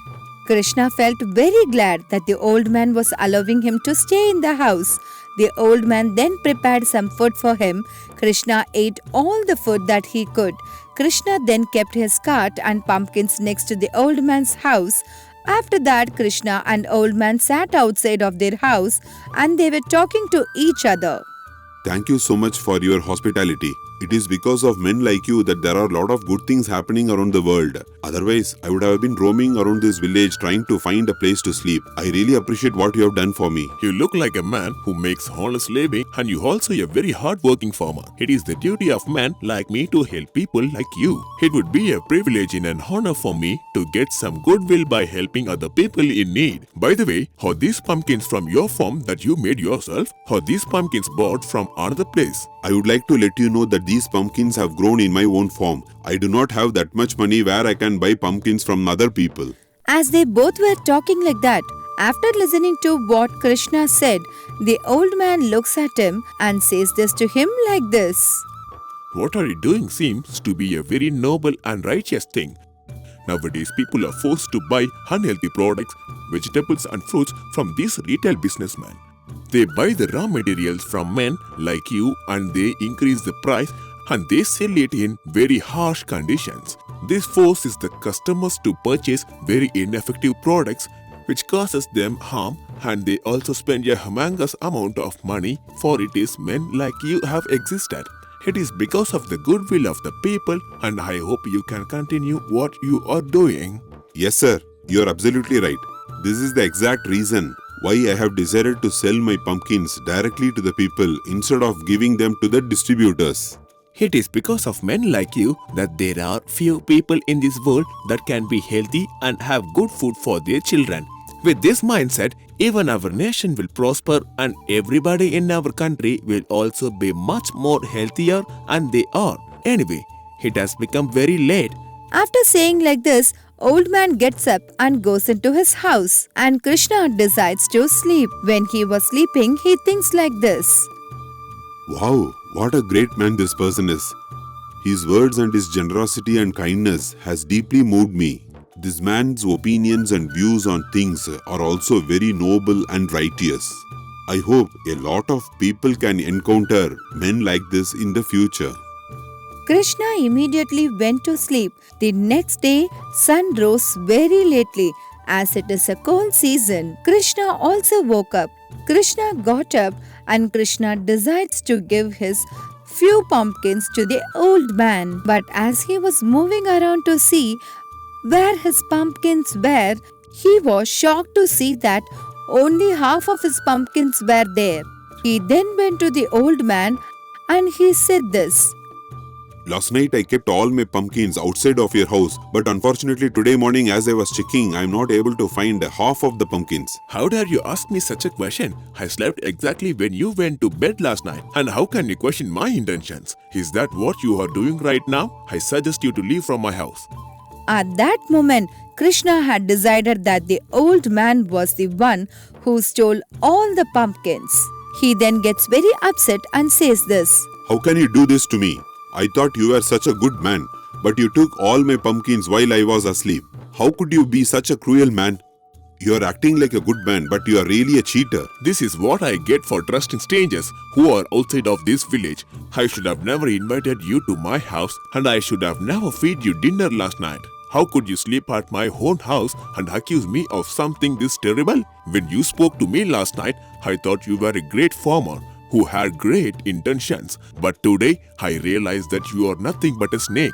Krishna felt very glad that the old man was allowing him to stay in the house. The old man then prepared some food for him. Krishna ate all the food that he could. Krishna then kept his cart and pumpkins next to the old man's house. After that, Krishna and old man sat outside of their house and they were talking to each other. Thank you so much for your hospitality. It is because of men like you that there are a lot of good things happening around the world. Otherwise, I would have been roaming around this village trying to find a place to sleep. I really appreciate what you have done for me. You look like a man who makes honest living and you also a very hard-working farmer. It is the duty of men like me to help people like you. It would be a privilege and an honor for me to get some goodwill by helping other people in need. By the way, are these pumpkins from your farm that you made yourself or these pumpkins bought from another place? I would like to let you know that these pumpkins have grown in my own farm. I do not have that much money where I can buy pumpkins from other people. As they both were talking like that, after listening to what Krishna said, the old man looks at him and says this to him like this. What are you doing seems to be a very noble and righteous thing. Nowadays, people are forced to buy unhealthy products, vegetables and fruits from these retail businessmen. They buy the raw materials from men like you and they increase the price and they sell it in very harsh conditions. This forces the customers to purchase very ineffective products which causes them harm and they also spend a humongous amount of money for it is men like you have existed. It is because of the goodwill of the people and I hope you can continue what you are doing. Yes, sir. You are absolutely right. This is the exact reason why I have decided to sell my pumpkins directly to the people instead of giving them to the distributors. It is because of men like you that there are few people in this world that can be healthy and have good food for their children. With this mindset, even our nation will prosper and everybody in our country will also be much more healthier and they are. Anyway, it has become very late. After saying like this, old man gets up and goes into his house and Krishna decides to sleep. When he was sleeping, he thinks like this. Wow, what a great man this person is. His words and his generosity and kindness has deeply moved me. This man's opinions and views on things are also very noble and righteous. I hope a lot of people can encounter men like this in the future. Krishna immediately went to sleep. The next day, sun rose very lately as it is a cold season. Krishna also woke up. Krishna got up and Krishna decides to give his few pumpkins to the old man. But as he was moving around to see where his pumpkins were, he was shocked to see that only half of his pumpkins were there. He then went to the old man and he said this. Last night I kept all my pumpkins outside of your house, but unfortunately today morning as I was checking, I am not able to find half of the pumpkins. How dare you ask me such a question? I slept exactly when you went to bed last night. And how can you question my intentions? Is that what you are doing right now? I suggest you to leave from my house. At that moment, Krishna had decided that the old man was the one who stole all the pumpkins. He then gets very upset and says this. How can you do this to me? I thought you were such a good man, but you took all my pumpkins while I was asleep. How could you be such a cruel man? You are acting like a good man, but you are really a cheater. This is what I get for trusting strangers who are outside of this village. I should have never invited you to my house, and I should have never fed you dinner last night. How could you sleep at my own house and accuse me of something this terrible? When you spoke to me last night, I thought you were a great farmer who had great intentions. But today, I realize that you are nothing but a snake.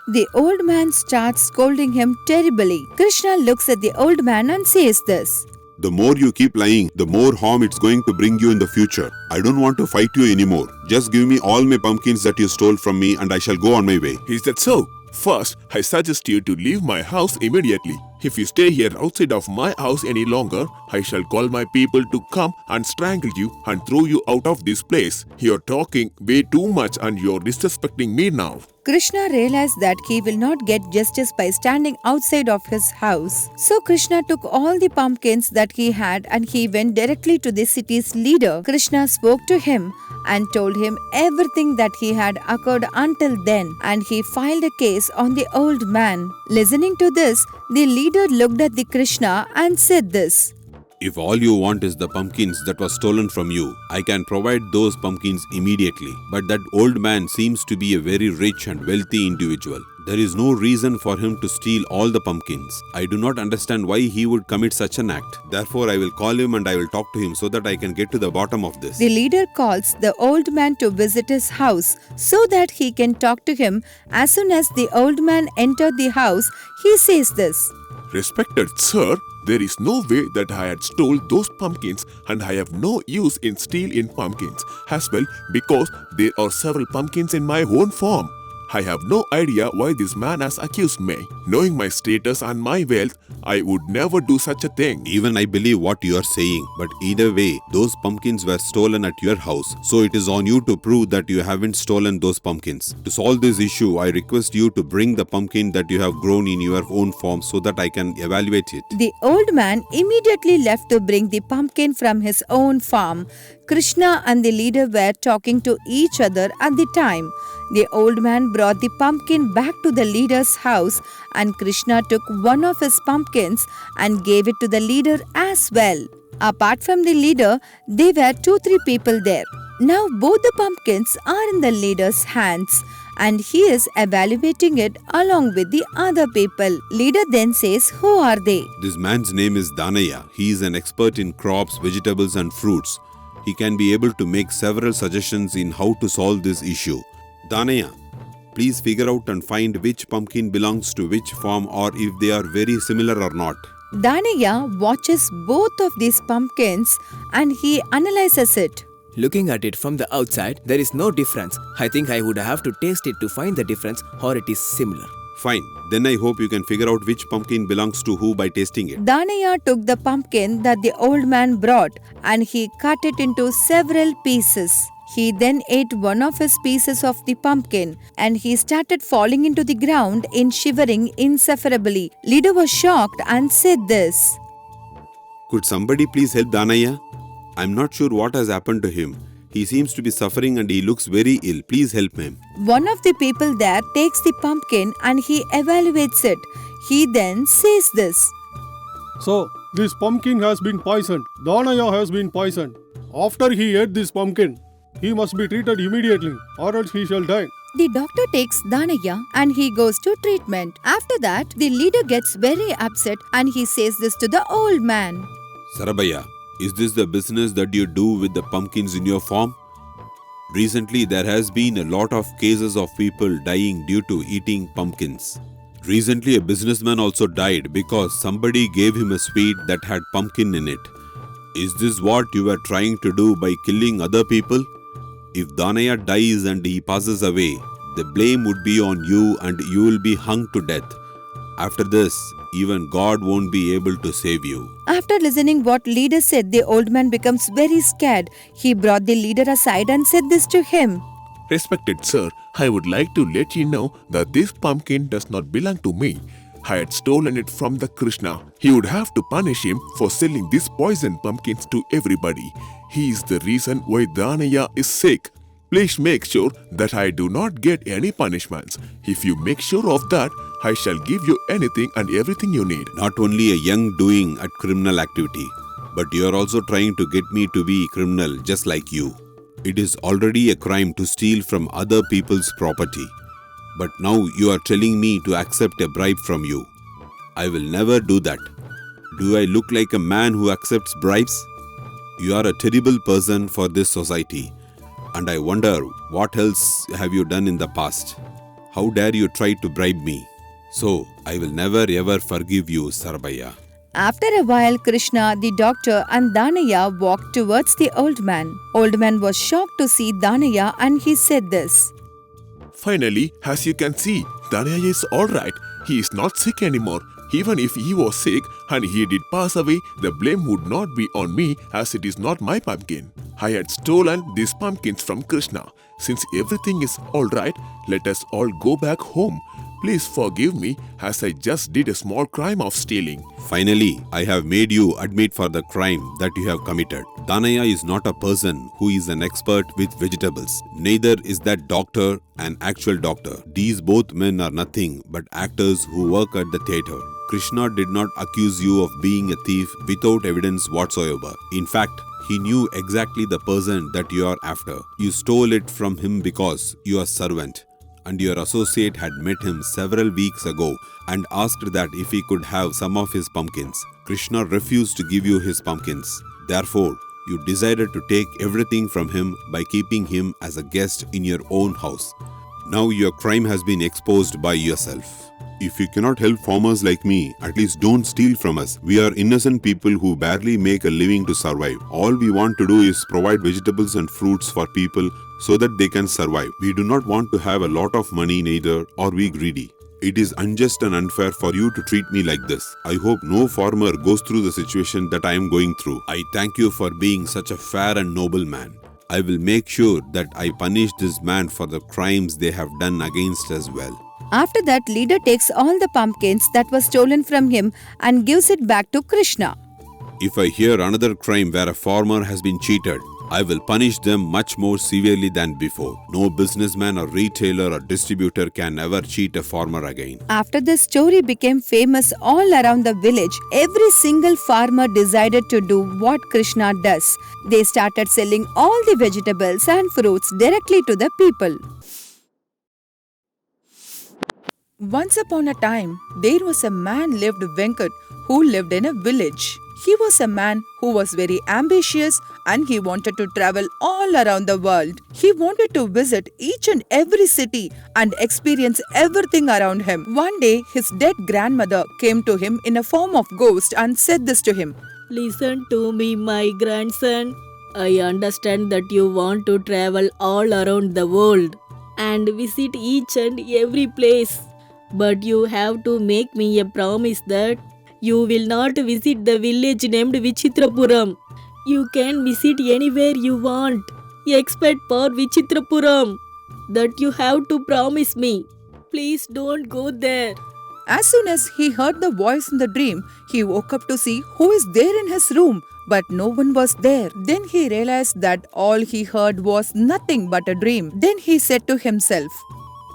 The old man starts scolding him terribly. Krishna looks at the old man and says this. The more you keep lying, the more harm it's going to bring you in the future. I don't want to fight you anymore. Just give me all my pumpkins that you stole from me and I shall go on my way. Is that so? First, I suggest you to leave my house immediately. If you stay here outside of my house any longer, I shall call my people to come and strangle you and throw you out of this place. You're talking way too much and you're disrespecting me now. Krishna realized that he will not get justice by standing outside of his house. So Krishna took all the pumpkins that he had and he went directly to the city's leader. Krishna spoke to him and told him everything that he had occurred until then, and he filed a case on the old man. Listening to this, the leader looked at the Krishna and said this. If all you want is the pumpkins that was stolen from you, I can provide those pumpkins immediately. But that old man seems to be a very rich and wealthy individual. There is no reason for him to steal all the pumpkins. I do not understand why he would commit such an act. Therefore, I will call him and I will talk to him so that I can get to the bottom of this. The leader calls the old man to visit his house so that he can talk to him. As soon as the old man entered the house, he says this. Respected sir, there is no way that I had stole those pumpkins, and I have no use in stealing pumpkins as well because there are several pumpkins in my own farm. I have no idea why this man has accused me. Knowing my status and my wealth, I would never do such a thing. Even I believe what you are saying, but either way, those pumpkins were stolen at your house. So it is on you to prove that you haven't stolen those pumpkins. To solve this issue, I request you to bring the pumpkin that you have grown in your own farm so that I can evaluate it. The old man immediately left to bring the pumpkin from his own farm. Krishna and the leader were talking to each other at the time. The old man brought the pumpkin back to the leader's house, and Krishna took one of his pumpkins and gave it to the leader as well. Apart from the leader, there were 2-3 people there. Now both the pumpkins are in the leader's hands, and he is evaluating it along with the other people. Leader then says, who are they? This man's name is Danaya. He is an expert in crops, vegetables and fruits. He can be able to make several suggestions in how to solve this issue. Danaya, please figure out and find which pumpkin belongs to which farm or if they are very similar or not. Danaya watches both of these pumpkins and he analyzes it. Looking at it from the outside, there is no difference. I think I would have to taste it to find the difference, or it is similar. Fine. Then I hope you can figure out which pumpkin belongs to who by tasting it. Danaya took the pumpkin that the old man brought and he cut it into several pieces. He then ate one of his pieces of the pumpkin and he started falling into the ground in shivering insufferably. Leader was shocked and said this. Could somebody please help Danaya? I'm not sure what has happened to him. He seems to be suffering and he looks very ill. Please help him. One of the people there takes the pumpkin and he evaluates it. He then says this. So, this pumpkin has been poisoned. Danaya has been poisoned. After he ate this pumpkin, he must be treated immediately or else he shall die. The doctor takes Danaya and he goes to treatment. After that, the leader gets very upset and he says this to the old man. Sarabhaya, is this the business that you do with the pumpkins in your farm? Recently, there has been a lot of cases of people dying due to eating pumpkins. Recently, a businessman also died because somebody gave him a sweet that had pumpkin in it. Is this what you are trying to do by killing other people? If Danaya dies and he passes away, the blame would be on you and you will be hung to death. After this, even God won't be able to save you. After listening what leader said, the old man becomes very scared. He brought the leader aside and said this to him. Respected sir, I would like to let you know that this pumpkin does not belong to me. I had stolen it from the Krishna. He would have to punish him for selling these poison pumpkins to everybody. He is the reason why Dhanaya is sick. Please make sure that I do not get any punishments. If you make sure of that, I shall give you anything and everything you need. Not only a young doing at criminal activity, but you are also trying to get me to be criminal just like you. It is already a crime to steal from other people's property. But now you are telling me to accept a bribe from you. I will never do that. Do I look like a man who accepts bribes? You are a terrible person for this society. And I wonder, what else have you done in the past? How dare you try to bribe me? So, I will never ever forgive you, Sarabhaya. After a while, Krishna, the doctor, and Dhanaya walked towards the old man. Old man was shocked to see Dhanaya and he said this. Finally, as you can see, Dhanaya is alright. He is not sick anymore. Even if he was sick and he did pass away, the blame would not be on me as it is not my pumpkin. I had stolen these pumpkins from Krishna. Since everything is alright, let us all go back home. Please forgive me as I just did a small crime of stealing. Finally, I have made you admit for the crime that you have committed. Dhanaya is not a person who is an expert with vegetables. Neither is that doctor an actual doctor. These both men are nothing but actors who work at the theatre. Krishna did not accuse you of being a thief without evidence whatsoever. In fact, he knew exactly the person that you are after. You stole it from him because you are servant, and your associate had met him several weeks ago and asked that if he could have some of his pumpkins. Krishna refused to give you his pumpkins. Therefore, you decided to take everything from him by keeping him as a guest in your own house. Now your crime has been exposed by yourself. If you cannot help farmers like me, at least don't steal from us. We are innocent people who barely make a living to survive. All we want to do is provide vegetables and fruits for people so that they can survive. We do not want to have a lot of money neither, or be greedy. It is unjust and unfair for you to treat me like this. I hope no farmer goes through the situation that I am going through. I thank you for being such a fair and noble man. I will make sure that I punish this man for the crimes they have done against us well. After that, leader takes all the pumpkins that were stolen from him and gives it back to Krishna. If I hear another crime where a farmer has been cheated, I will punish them much more severely than before. No businessman or retailer or distributor can ever cheat a farmer again. After this story became famous all around the village, every single farmer decided to do what Krishna does. They started selling all the vegetables and fruits directly to the people. Once upon a time, there was a man lived Venkat who lived in a village. He was a man who was very ambitious and he wanted to travel all around the world. He wanted to visit each and every city and experience everything around him. One day, his dead grandmother came to him in a form of ghost and said this to him. Listen to me, my grandson. I understand that you want to travel all around the world and visit each and every place. But you have to make me a promise that you will not visit the village named Vichitrapuram. You can visit anywhere you want, except for Vichitrapuram. That you have to promise me. Please don't go there. As soon as he heard the voice in the dream, he woke up to see who is there in his room, but no one was there. Then he realized that all he heard was nothing but a dream. Then he said to himself,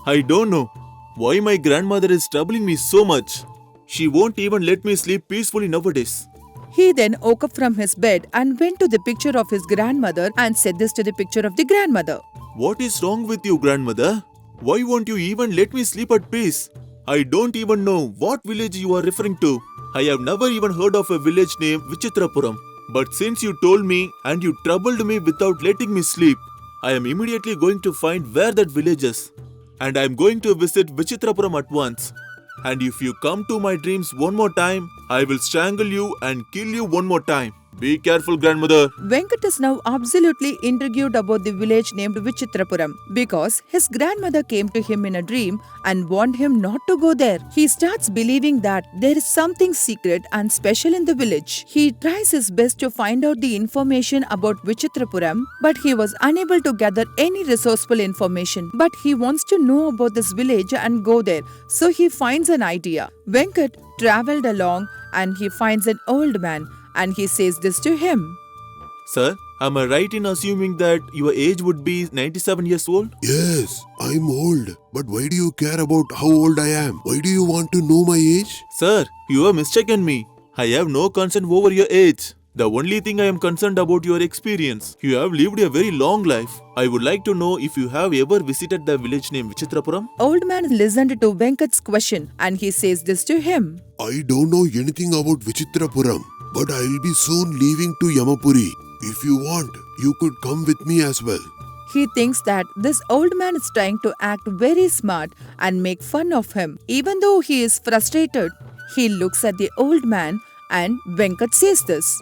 I don't know why my grandmother is troubling me so much. She won't even let me sleep peacefully nowadays. He then woke up from his bed and went to the picture of his grandmother and said this to the picture of the grandmother. What is wrong with you, grandmother? Why won't you even let me sleep at peace? I don't even know what village you are referring to. I have never even heard of a village named Vichitrapuram. But since you told me and you troubled me without letting me sleep, I am immediately going to find where that village is. And I am going to visit Vichitrapuram at once. And if you come to my dreams one more time, I will strangle you and kill you one more time. Be careful, grandmother. Venkat is now absolutely intrigued about the village named Vichitrapuram because his grandmother came to him in a dream and warned him not to go there. He starts believing that there is something secret and special in the village. He tries his best to find out the information about Vichitrapuram, but he was unable to gather any resourceful information. But he wants to know about this village and go there, so he finds an idea. Venkat traveled along and he finds an old man and he says this to him. Sir, am I right in assuming that your age would be 97 years old? Yes, I'm old. But why do you care about how old I am? Why do you want to know my age? Sir, you have mistaken me. I have no concern over your age. The only thing I am concerned about your experience. You have lived a very long life. I would like to know if you have ever visited the village named Vichitrapuram. Old man listened to Venkat's question and he says this to him. I don't know anything about Vichitrapuram, but I'll be soon leaving to Yamapuri. If you want, you could come with me as well. He thinks that this old man is trying to act very smart and make fun of him. Even though he is frustrated, he looks at the old man and Venkat says this.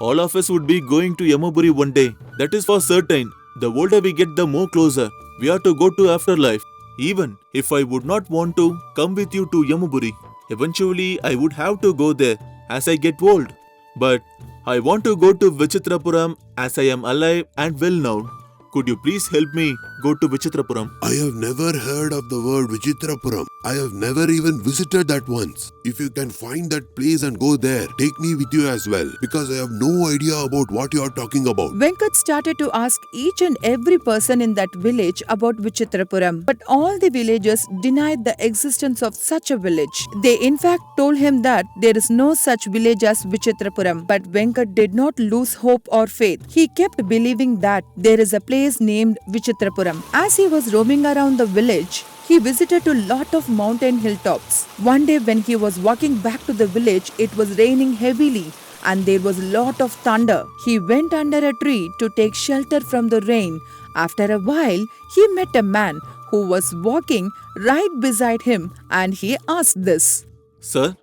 All of us would be going to Yamapuri one day. That is for certain. The older we get, the more closer. We are to go to afterlife. Even if I would not want to come with you to Yamapuri, eventually I would have to go there as I get old. But I want to go to Vichitrapuram as I am alive and well now. Could you please help me go to Vichitrapuram? I have never heard of the word Vichitrapuram. I have never even visited that once. If you can find that place and go there, take me with you as well, because I have no idea about what you are talking about. Venkat started to ask each and every person in that village about Vichitrapuram, but all the villagers denied the existence of such a village. They in fact told him that there is no such village as Vichitrapuram, but Venkat did not lose hope or faith. He kept believing that there is a place named Vichitrapuram. As he was roaming around the village, he visited a lot of mountain hilltops. One day when he was walking back to the village, it was raining heavily and there was a lot of thunder. He went under a tree to take shelter from the rain. After a while, he met a man who was walking right beside him and he asked this. Sir,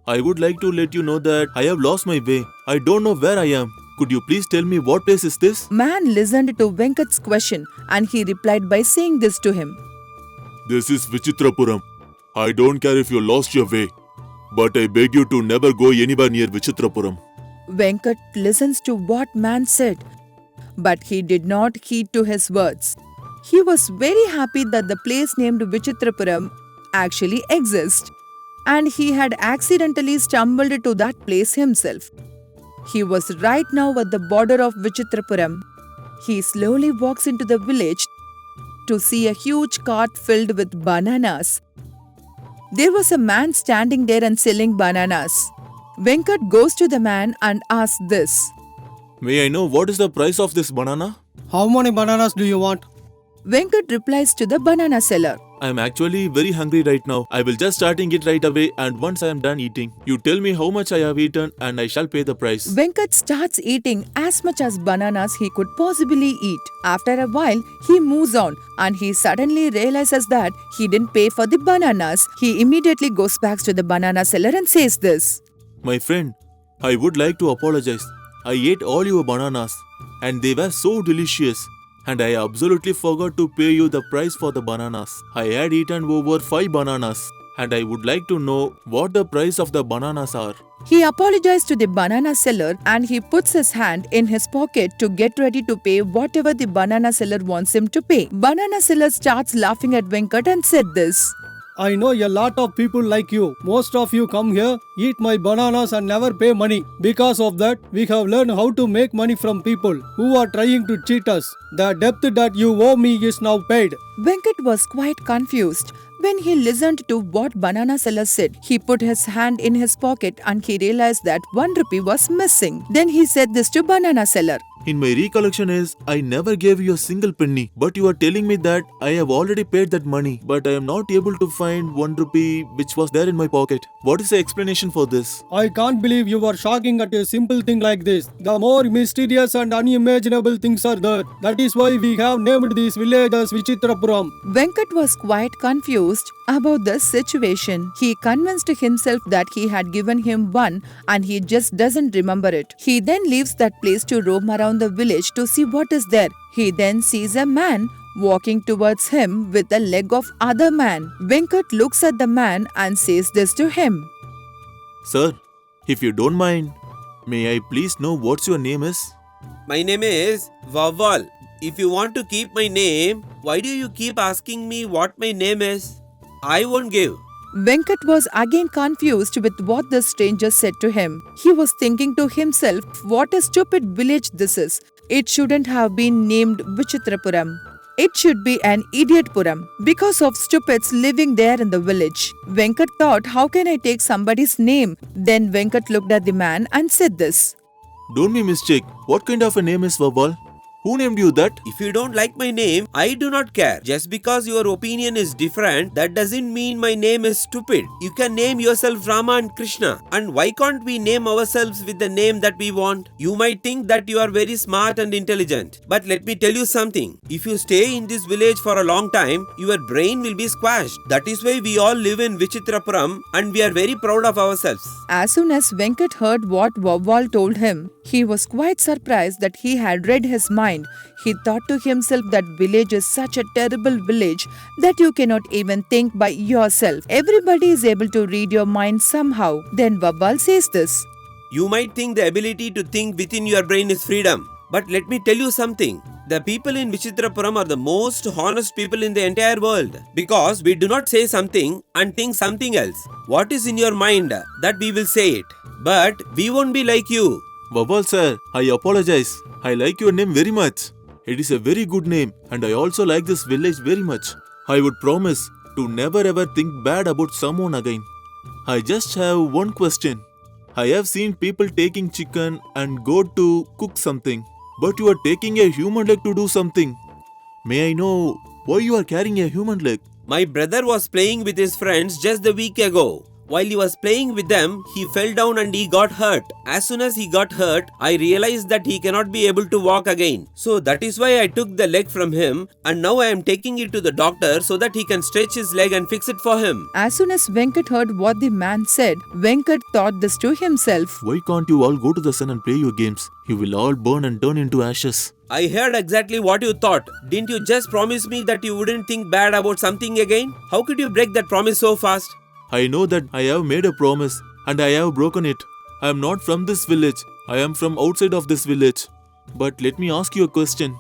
I would like to let you know that I have lost my way. I don't know where I am. Could you please tell me what place is this? Man listened to Venkat's question and he replied by saying this to him. This is Vichitrapuram. I don't care if you lost your way, but I beg you to never go anywhere near Vichitrapuram. Venkat listens to what man said, but he did not heed to his words. He was very happy that the place named Vichitrapuram actually exists, and he had accidentally stumbled to that place himself. He was right now at the border of Vichitrapuram. He slowly walks into the village to see a huge cart filled with bananas. There was a man standing there and selling bananas. Venkat goes to the man and asks this. May I know what is the price of this banana? How many bananas do you want? Venkat replies to the banana seller. I am actually very hungry right now. I will just starting it right away, and once I am done eating, you tell me how much I have eaten and I shall pay the price. Venkat starts eating as much as bananas he could possibly eat. After a while, he moves on and he suddenly realizes that he didn't pay for the bananas. He immediately goes back to the banana seller and says this. My friend, I would like to apologize. I ate all your bananas and they were so delicious. And I absolutely forgot to pay you the price for the bananas. I had eaten over 5 bananas and I would like to know what the price of the bananas are. He apologized to the banana seller and he puts his hand in his pocket to get ready to pay whatever the banana seller wants him to pay. Banana seller starts laughing at Venkat and said this. I know a lot of people like you. Most of you come here, eat my bananas and never pay money. Because of that, we have learned how to make money from people who are trying to cheat us. The debt that you owe me is now paid. Venkat was quite confused. When he listened to what banana seller said, he put his hand in his pocket and he realized that 1 rupee was missing. Then he said this to banana seller. In my recollection is, I never gave you a single penny, but you are telling me that I have already paid that money, but I am not able to find 1 rupee which was there in my pocket. What is the explanation for this? I can't believe you are shocking at a simple thing like this. The more mysterious and unimaginable things are there. That is why we have named this village as Vichitrapuram. Venkat was quite confused. about the situation. He convinced himself that he had given him one and he just doesn't remember it. He then leaves that place to roam around the village to see what is there. He then sees a man walking towards him with the leg of other man. Venkat looks at the man and says this to him. Sir, if you don't mind, may I please know what's your name is? My name is Vawal. If you want to keep my name, why do you keep asking me what my name is? I won't give. Venkat was again confused with what the stranger said to him. He was thinking to himself, what a stupid village this is. It shouldn't have been named Vichitrapuram. It should be an Idiotpuram because of stupids living there in the village. Venkat thought, how can I take somebody's name? Then Venkat looked at the man and said this. Don't be mistake. What kind of a name is Vawal? Who named you that? If you don't like my name, I do not care. Just because your opinion is different, that doesn't mean my name is stupid. You can name yourself Rama and Krishna. And why can't we name ourselves with the name that we want? You might think that you are very smart and intelligent. But let me tell you something. If you stay in this village for a long time, your brain will be squashed. That is why we all live in Vichitrapuram and we are very proud of ourselves. As soon as Venkat heard what Vawal told him, he was quite surprised that he had read his mind. He thought to himself that village is such a terrible village that you cannot even think by yourself. Everybody is able to read your mind somehow. Then Vawal says this. You might think the ability to think within your brain is freedom. But let me tell you something. The people in Vichitrapuram are the most honest people in the entire world. Because we do not say something and think something else. What is in your mind, that we will say it. But we won't be like you. Vawal sir, I apologize. I like your name very much. It is a very good name and I also like this village very much. I would promise to never ever think bad about someone again. I just have one question. I have seen people taking chicken and goat to cook something. But you are taking a human leg to do something. May I know why you are carrying a human leg? My brother was playing with his friends just a week ago. While he was playing with them, he fell down and he got hurt. As soon as he got hurt, I realized that he cannot be able to walk again. So that is why I took the leg from him and now I am taking it to the doctor so that he can stretch his leg and fix it for him. As soon as Venkat heard what the man said, Venkat thought this to himself. Why can't you all go to the sun and play your games? You will all burn and turn into ashes. I heard exactly what you thought. Didn't you just promise me that you wouldn't think bad about something again? How could you break that promise so fast? I know that I have made a promise and I have broken it. I am not from this village. I am from outside of this village. But let me ask you a question.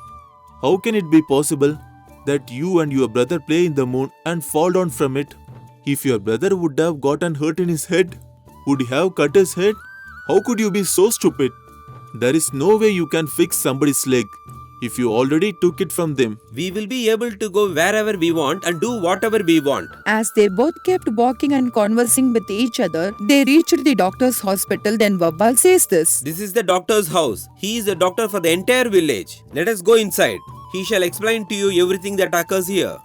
How can it be possible that you and your brother play in the moon and fall down from it? If your brother would have gotten hurt in his head, would he have cut his head? How could you be so stupid? There is no way you can fix somebody's leg if you already took it from them. We will be able to go wherever we want and do whatever we want. As they both kept walking and conversing with each other, they reached the doctor's hospital. Then Vawal says this. This is the doctor's house. He is the doctor for the entire village. Let us go inside. He shall explain to you everything that occurs here.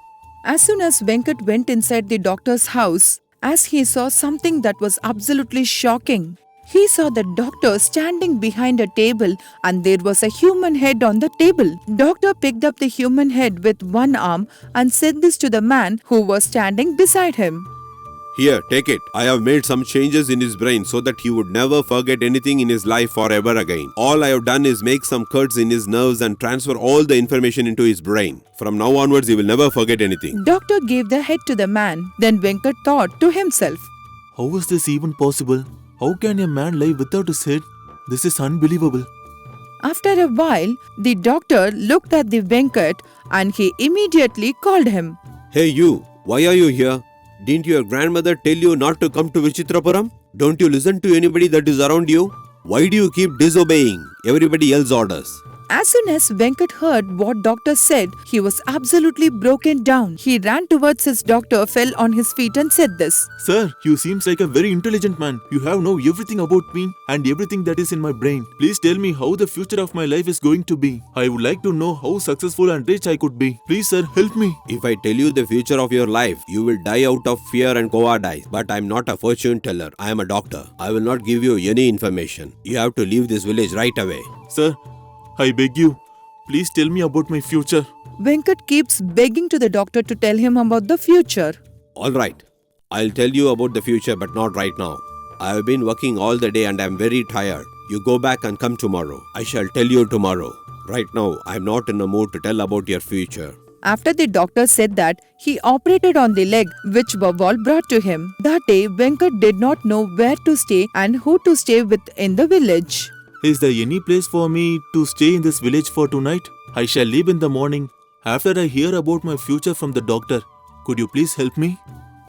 As soon as Venkat went inside the doctor's house, as he saw something that was absolutely shocking. He saw the doctor standing behind a table and there was a human head on the table. Doctor picked up the human head with one arm and said this to the man who was standing beside him. Here, take it. I have made some changes in his brain so that he would never forget anything in his life forever again. All I have done is make some cuts in his nerves and transfer all the information into his brain. From now onwards, he will never forget anything. Doctor gave the head to the man. Then Venkat thought to himself, how is this even possible? How can a man live without his head? This is unbelievable. After a while, the doctor looked at the Venkat and he immediately called him. Hey you, why are you here? Didn't your grandmother tell you not to come to Vichitrapuram? Don't you listen to anybody that is around you? Why do you keep disobeying everybody else's orders? As soon as Venkat heard what doctor said, he was absolutely broken down. He ran towards his doctor, fell on his feet and said this. Sir, you seems like a very intelligent man. You have know everything about me and everything that is in my brain. Please tell me how the future of my life is going to be. I would like to know how successful and rich I could be. Please sir, help me. If I tell you the future of your life, you will die out of fear and cowardice. But I am not a fortune teller. I am a doctor. I will not give you any information. You have to leave this village right away. Sir, I beg you, please tell me about my future. Venkat keeps begging to the doctor to tell him about the future. Alright, I'll tell you about the future, but not right now. I have been working all the day and I'm very tired. You go back and come tomorrow. I shall tell you tomorrow. Right now, I'm not in a mood to tell about your future. After the doctor said that, he operated on the leg which Vawal brought to him. That day, Venkat did not know where to stay and who to stay with in the village. Is there any place for me to stay in this village for tonight? I shall leave in the morning. After I hear about my future from the doctor, could you please help me?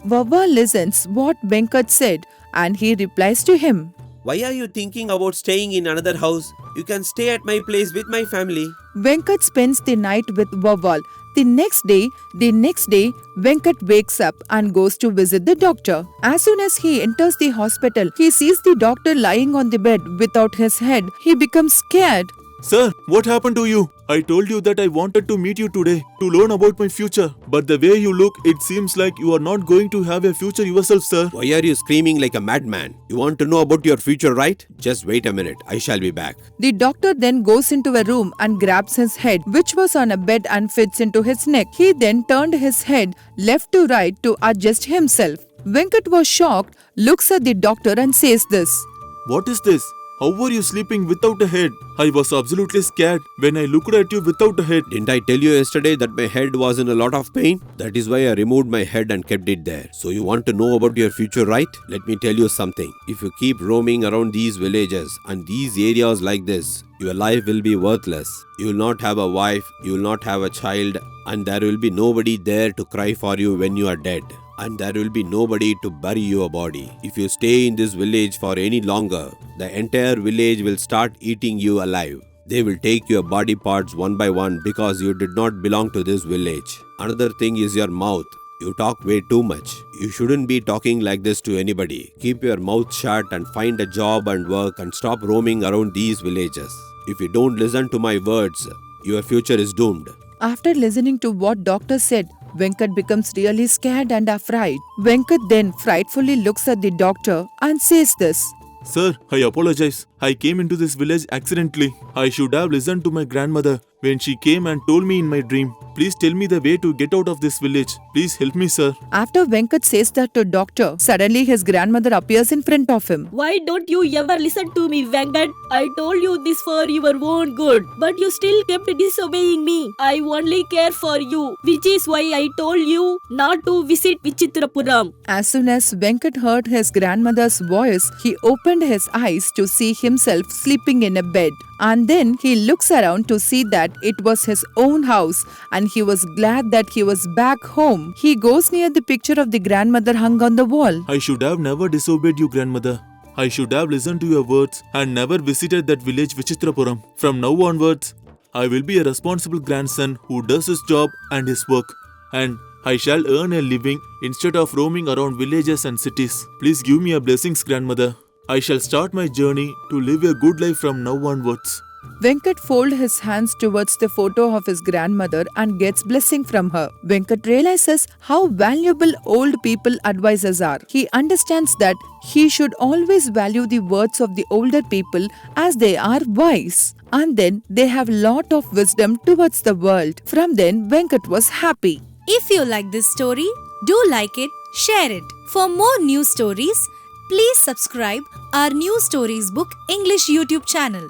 Vawal listens what Venkat said and he replies to him. Why are you thinking about staying in another house? You can stay at my place with my family. Venkat spends the night with Vawal. The next day, Venkat wakes up and goes to visit the doctor. As soon as he enters the hospital, he sees the doctor lying on the bed without his head. He becomes scared. Sir, what happened to you? I told you that I wanted to meet you today to learn about my future. But the way you look, it seems like you are not going to have a future yourself, sir. Why are you screaming like a madman? You want to know about your future, right? Just wait a minute. I shall be back. The doctor then goes into a room and grabs his head, which was on a bed, and fits into his neck. He then turned his head left to right to adjust himself. Venkat was shocked, looks at the doctor and says this. What is this? How were you sleeping without a head? I was absolutely scared when I looked at you without a head. Didn't I tell you yesterday that my head was in a lot of pain? That is why I removed my head and kept it there. So you want to know about your future, right? Let me tell you something. If you keep roaming around these villages and these areas like this, your life will be worthless. You will not have a wife, you will not have a child, and there will be nobody there to cry for you when you are dead. And there will be nobody to bury your body. If you stay in this village for any longer, the entire village will start eating you alive. They will take your body parts one by one because you did not belong to this village. Another thing is your mouth. You talk way too much. You shouldn't be talking like this to anybody. Keep your mouth shut and find a job and work and stop roaming around these villages. If you don't listen to my words, your future is doomed. After listening to what doctor said, Venkat becomes really scared and afraid. Venkat then frightfully looks at the doctor and says this. Sir, I apologize. I came into this village accidentally. I should have listened to my grandmother when she came and told me in my dream. Please tell me the way to get out of this village. Please help me, sir. After Venkat says that to doctor, suddenly his grandmother appears in front of him. Why don't you ever listen to me, Venkat? I told you this for your own good, but you still kept disobeying me. I only care for you, which is why I told you not to visit Vichitrapuram. As soon as Venkat heard his grandmother's voice, he opened his eyes to see himself sleeping in a bed. And then he looks around to see that it was his own house, and he was glad that he was back home. He goes near the picture of the grandmother hung on the wall. I should have never disobeyed you, grandmother. I should have listened to your words and never visited that village Vichitrapuram. From now onwards, I will be a responsible grandson who does his job and his work. And I shall earn a living instead of roaming around villages and cities. Please give me a blessings, grandmother. I shall start my journey to live a good life from now onwards. Venkat folds his hands towards the photo of his grandmother and gets blessing from her. Venkat realizes how valuable old people advisors are. He understands that he should always value the words of the older people as they are wise. And then they have lot of wisdom towards the world. From then, Venkat was happy. If you like this story, do like it, share it. For more news stories, please subscribe our New Stories Book English YouTube channel.